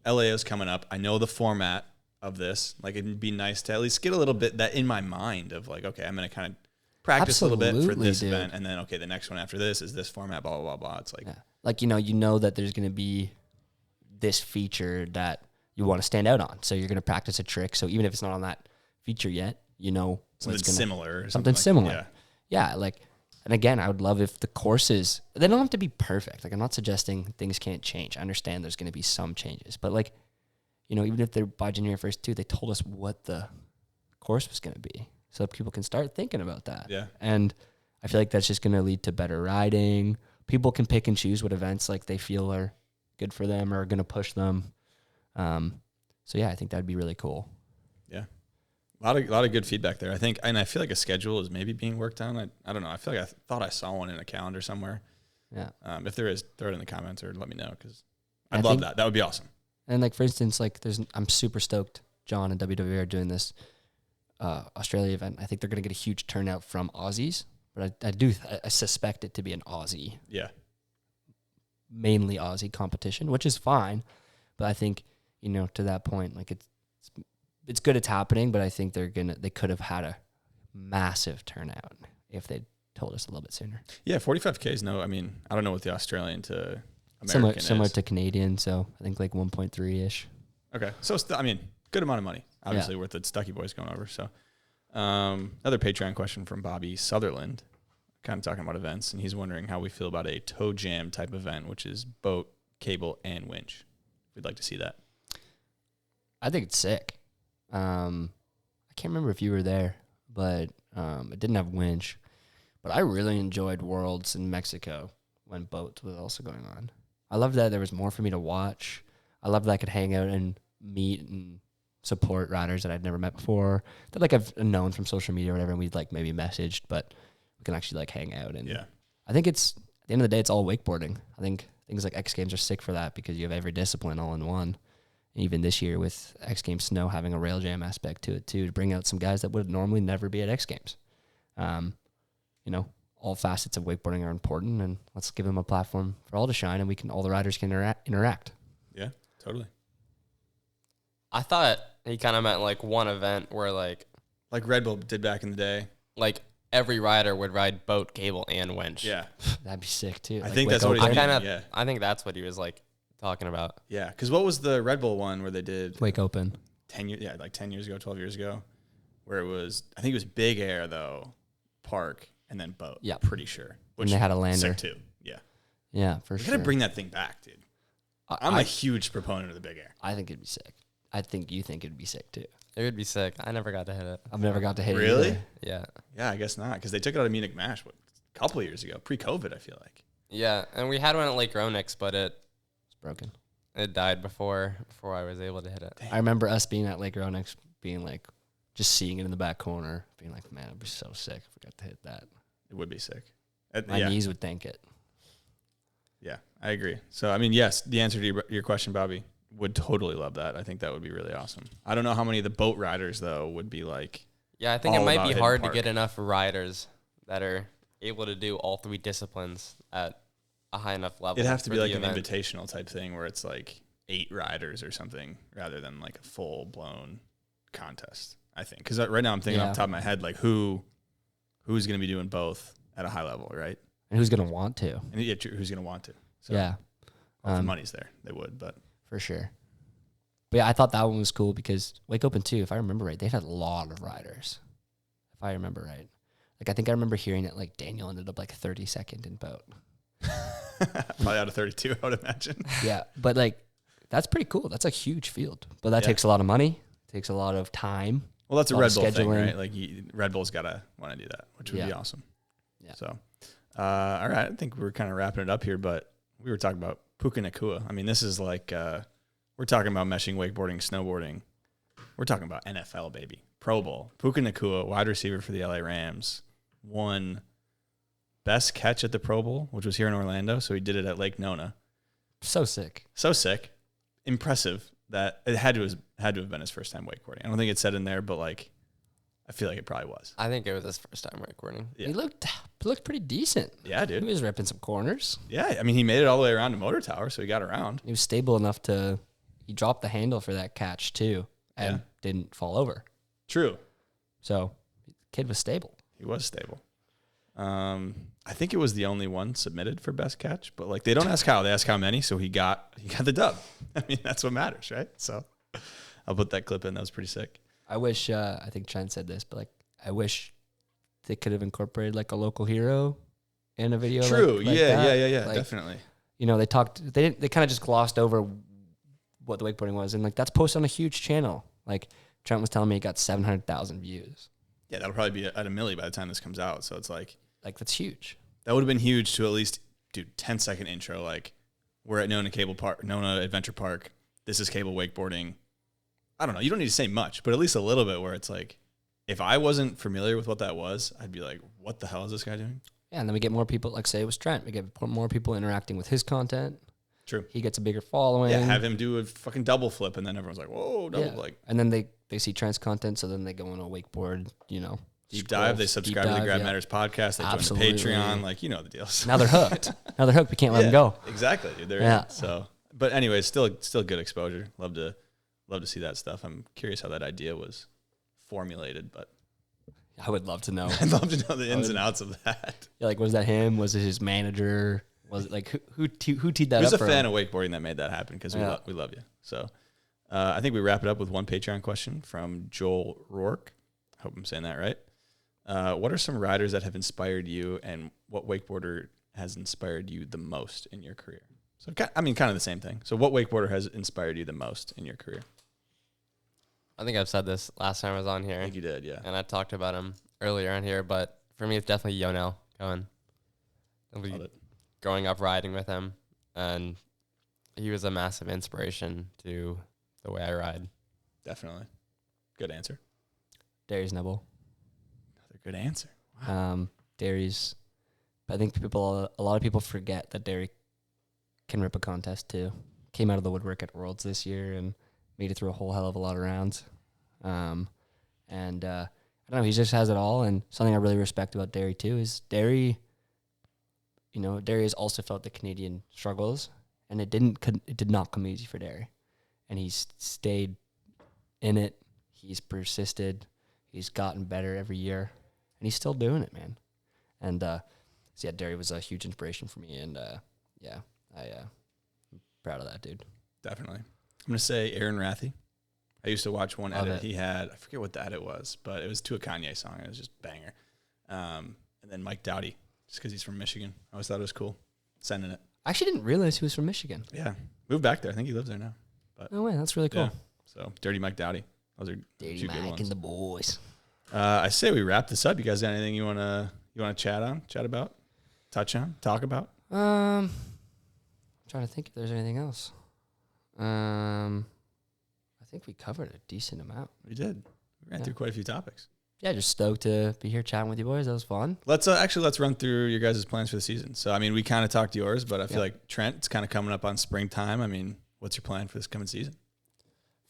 LAO's coming up. I know the format of this. It'd be nice to at least get a little bit that in my mind of okay, I'm going to kind of practice a little bit for this event. And then, okay, the next one after this is this format, blah, blah, blah, blah. It's you know that there's going to be this feature that you want to stand out on. So you're going to practice a trick. So even if it's not on that feature yet, something similar. Something similar. Yeah. And again, I would love if the courses, they don't have to be perfect. I'm not suggesting things can't change. I understand there's going to be some changes, but even if they're by January 1st too, they told us what the course was going to be so that people can start thinking about that. Yeah. And I feel like that's just going to lead to better riding. People can pick and choose what events they feel are good for them or are going to push them. I think that'd be really cool. Yeah. A lot of good feedback there. I think, and I feel like a schedule is maybe being worked on. I don't know. I feel like I thought I saw one in a calendar somewhere. Yeah. If there is, throw it in the comments or let me know because I'd love that. That would be awesome. And for instance, I'm super stoked John and WWE are doing this Australia event. I think they're going to get a huge turnout from Aussies, but I suspect it to be an Aussie. Yeah. Mainly Aussie competition, which is fine. But I think, to that point, it's good it's happening, but I think they could have had a massive turnout if they told us a little bit sooner. Yeah, 45K is no. I mean, I don't know what the Australian to Similar American similar is. to Canadian, so I think like 1.3 ish. Okay, so I mean, good amount of money. Obviously, worth the Stuckey boys going over. So, another Patreon question from Bobby Sutherland, kind of talking about events, and he's wondering how we feel about a toe jam type event, which is boat, cable, and winch. We'd like to see that. I think it's sick. I can't remember if you were there, but it didn't have winch. But I really enjoyed Worlds in Mexico when boats was also going on. I loved that there was more for me to watch. I loved that I could hang out and meet and support riders that I'd never met before, that like I've known from social media or whatever, and we'd like maybe messaged, but we can actually like hang out. And Yeah. I think it's, at the end of the day, it's all wakeboarding. I think things like X Games are sick for that because you have every discipline all in one. And even this year with X Games Snow having a rail jam aspect to it too, to bring out some guys that would normally never be at X Games. You know, all facets of wakeboarding are important, and let's give them a platform for all to shine, and all the riders can interact. Yeah, totally. I thought he kind of meant like one event where like Red Bull did back in the day. like every rider would ride boat, cable, and winch. Yeah, That'd be sick too. I think that's what he's I meaning. Yeah, I think that's what he was like talking about. yeah. Because what was the Red Bull one where they did Wake Open. 10 years? Yeah, like 10 years ago, 12 years ago, where it was. I think it was Big Air though, park, and then boat. Yeah. pretty sure. And they had a lander. Sick too. Yeah, Yeah, for we sure. gotta bring that thing back, dude. I'm a huge proponent of the Big Air. I think it'd be sick. I think you think it'd be sick too. It would be sick. I never got to hit it. I've never got to hit it. Really? either. Yeah. Yeah, I guess not, because they took it out of Munich Mash a couple of years ago, pre-COVID. I feel like. Yeah, and we had one at Lake Ronix, but It's broken. it died before I was able to hit it. I remember us being at Lake Ronix, being like, just seeing it in the back corner, being like, man, it'd be so sick if we got to hit that. It would be sick. My yeah. knees would thank it. Yeah, I agree. So, I mean, yes, the answer to your question, Bobby, would totally love that. I think that would be really awesome. I don't know how many of the boat riders, though, would be like, Yeah, I think all it might about be hitting hard to park. get enough riders that are able to do all three disciplines at a high enough level. it'd have to for be like the an event. invitational type thing where it's like 8 riders or something rather than like a full-blown contest, I think. Because right now I'm thinking off the top of my head, like who's going to be doing both at a high level, right? And who's going to want to? And who's going to want to? So Yeah, if the money's there, they would, but for sure. But yeah, I thought that one was cool because Wake Open too, if I remember right, they had a lot of riders. If I remember right. Like, I think I remember hearing it, like, Daniel ended up, like, 32nd in boat. probably out of 32, I would imagine. Yeah, but, like, that's pretty cool. That's a huge field. But that Yeah. takes a lot of money, takes a lot of time. Well, that's a lot Red of Bull thing, scheduling. right? Like Red Bull's got to want to do that, which would be Yeah. awesome. Yeah. So, all right, I think we're kind of wrapping it up here, but we were talking about Puka Nakua. I mean, this is like, we're talking about meshing, wakeboarding, snowboarding. We're talking about NFL, baby. Pro Bowl. Puka Nakua, wide receiver for the LA Rams, won best catch at the Pro Bowl, which was here in Orlando. So he did it at Lake Nona. So sick. So sick. Impressive that it had to have been his first time wakeboarding. I don't think it said in there, but like, I feel like it probably was. I think it was his first time wakeboarding. Yeah. He looked pretty decent. Yeah, He dude. was ripping some corners. Yeah, I mean, he made it all the way around to Motor Tower, so he got around. He was stable enough he dropped the handle for that catch too and didn't fall over. True. So, kid was stable. He was stable. I think it was the only one submitted for best catch, but like they don't ask how, they ask how many, so he got the dub. I mean, that's what matters, right? So I'll put that clip in. That was pretty sick. I wish, I think Trent said this, but like, I wish they could have incorporated like a local hero in a video. True. Like yeah, that. yeah, Like, definitely. You know, they kind of just glossed over what the wakeboarding was. And like, that's posted on a huge channel. Like Trent was telling me it got 700,000 views. Yeah, that'll probably be at a milli by the time this comes out. So it's like that's huge. that would have been huge to at least do 10-second intro. Like we're at Nona Adventure Park. This is cable wakeboarding. I don't know. You don't need to say much, but at least a little bit where it's like, if I wasn't familiar with what that was, I'd be like, what the hell is this guy doing? Yeah, and then we get more people, like say it was Trent. We get more people interacting with his content. True. He gets a bigger following. Yeah, have him do a fucking double flip, and then everyone's like, whoa, double like And then they see Trent's content, so then they go on a wakeboard, deep dive. They subscribe to the Grab yeah. Matters podcast. They Absolutely. join the Patreon. Like, you know the deals. Now they're hooked. We can't let them go. Exactly, dude. They're Yeah. in. So, but anyways, still good exposure. Love to see that stuff. I'm curious how that idea was formulated, but I would love to know. I'd love to know the ins and outs of that. Yeah, like, was that him? Was it his manager? Was it like who teed that Who's up? a fan of wakeboarding that made that happen? Because we love you. So I think we wrap it up with one Patreon question from Joel Rourke. I hope I'm saying that right. What are some riders that have inspired you, and what wakeboarder has inspired you the most in your career? So, kind of the same thing. So what wakeboarder has inspired you the most in your career? I think I've said this last time I was on here. I think you did, yeah. And I talked about him earlier on here, but for me, it's definitely Yonel Cohen. Growing up riding with him, and he was a massive inspiration to the way I ride. Definitely. Good answer. Darius Nebel. Another good answer. Darius. I think a lot of people forget that Derry can rip a contest too. Came out of the woodwork at Worlds this year and made it through a whole hell of a lot of rounds. I don't know, he just has it all. And something I really respect about Derry too is Derry has also felt the Canadian struggles, and it did not come easy for Derry. And he's stayed in it. He's persisted. He's gotten better every year, and he's still doing it, man. And Derry was a huge inspiration for me, and I'm proud of that dude. Definitely. I'm going to say Aaron Rathie. I used to watch one Love edit it. he had. I forget what the edit was, but it was to a Kanye song. It was just banger. And then Mike Dowdy, just because he's from Michigan. I always thought it was cool. Sending it. I actually didn't realize he was from Michigan. Yeah. Moved back there. I think he lives there now. No way, that's really cool. Yeah. So, Dirty Mike Dowdy. Those are Dirty two good Mike ones. and the boys. I say we wrap this up. You guys got anything you wanna chat about, touch on, talk about? I'm trying to think if there's anything else. I think we covered a decent amount. We did. We ran through quite a few topics. Yeah, just stoked to be here chatting with you boys. That was fun. Let's run through your guys' plans for the season. So, I mean, we kind of talked yours, but I feel like Trent, it's kind of coming up on springtime. I mean, what's your plan for this coming season?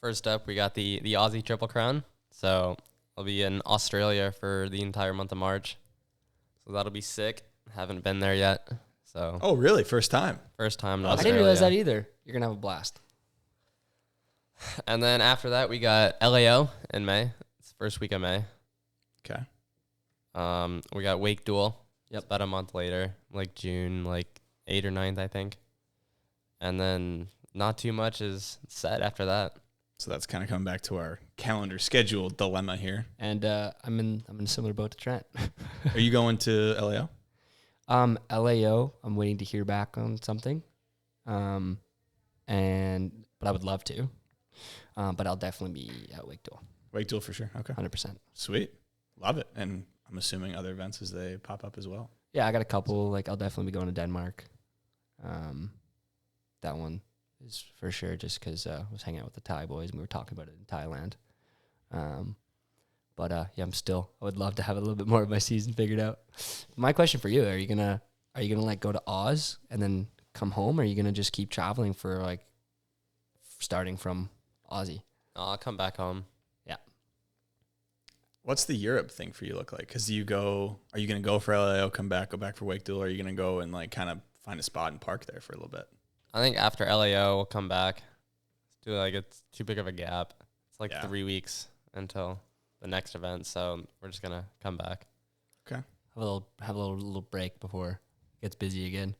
First up, we got the Aussie Triple Crown. So I'll be in Australia for the entire month of March. So that'll be sick. Haven't been there yet. So Oh, really? First time? first time in I Australia. didn't realize that either. You're going to have a blast. And then after that, we got LAO in May. It's the first week of May. Okay. We got Wake Duel. Yep. It's about a month later, like June, 8th or 9th, I think. And then not too much is set after that. So that's kind of coming back to our calendar schedule dilemma here. And I'm in a similar boat to Trent. Are you going to LAO? LAO, I'm waiting to hear back on something. But I would love to. But I'll definitely be at Wake Duel. Wake Duel for sure. Okay. 100%. Sweet. Love it. And I'm assuming other events as they pop up as well. Yeah, I got a couple. I'll definitely be going to Denmark. That one is for sure just because I was hanging out with the Thai boys and we were talking about it in Thailand. I would love to have a little bit more of my season figured out. My question for you, are you gonna go to Oz and then come home, or are you gonna just keep traveling for starting from Aussie? I'll come back home. Yeah. What's the Europe thing for you look like? Because are you going to go for LAO, go back for Wake Duel, or are you going to go and kind of find a spot and park there for a little bit? I think after LAO, we'll come back. It's too big of a gap. It's 3 weeks until the next event, so we're just going to come back. Okay. Have a little break before it gets busy again.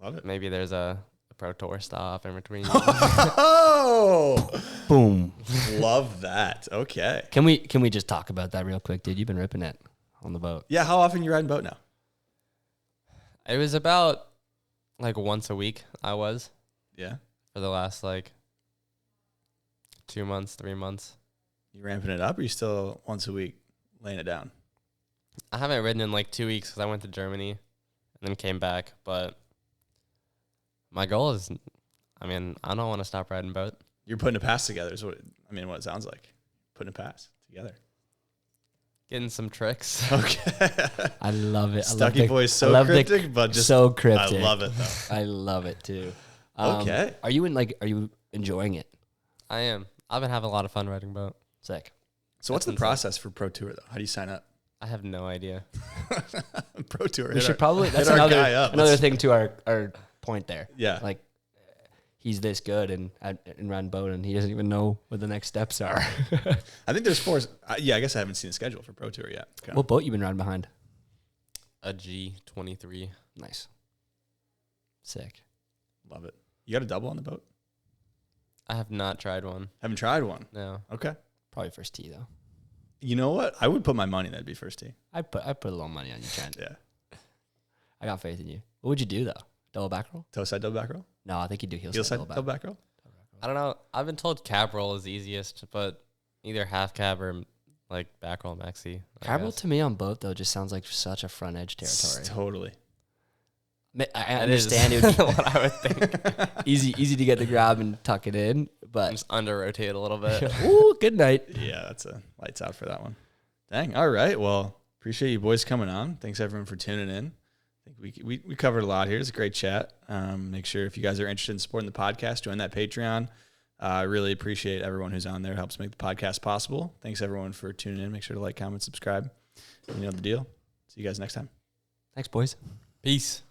Love it. Maybe there's a Pro Tour stop in between. Oh, Boom. love that. Okay. Can we just talk about that real quick, dude? You've been ripping it on the boat. Yeah. How often you riding boat now? It was about once a week I was Yeah. for the last 2 months, 3 months. You ramping it up, or you still once a week laying it down? I haven't ridden in 2 weeks because I went to Germany and then came back. But my goal is, I don't want to stop riding boat. You're putting a pass together is what it sounds like. Putting a pass together. Getting some tricks. Okay. I love it. Stuckey boy's so cryptic, but just so cryptic. I love it though. I love it too. Okay. Are you enjoying it? I am. I've been having a lot of fun riding boat. Sick. So what's the That's process for Pro Tour though? How do you sign up? I have no idea. Pro Tour. We should probably. That's hit our guy up. another Let's- thing to our point there. Yeah. he's this good and run boat, and he doesn't even know what the next steps are. I think there's 4. Yeah, I guess I haven't seen the schedule for Pro Tour yet. Okay. What boat you been riding behind? A G23. Nice. Sick. Love it. You got a double on the boat? I have not tried one. Haven't tried one. No. Okay. Probably first tee though. You know what? I would put my money that'd be first tee. I put a little money on you, Trent. Yeah. I got faith in you. What would you do though? Double back roll? Toe side double back roll? No, I think you do heel Heel side side double back. double back roll? I don't know. I've been told cab roll is easiest, but either half cab or like back roll maxi. Cab roll to me on boat though just sounds like such a front edge territory. Totally. I understand it would be what I would think. easy to get the grab and tuck it in, but Just under rotate a little bit. ooh, good night. Yeah, that's a lights out for that one. Dang. All right. Well, appreciate you boys coming on. Thanks everyone for tuning in. I think we covered a lot here. It's a great chat. Make sure if you guys are interested in supporting the podcast, join that Patreon. I really appreciate everyone who's on there. It helps make the podcast possible. Thanks everyone for tuning in. Make sure to like, comment, subscribe. You know the deal. See you guys next time. Thanks, boys. Peace.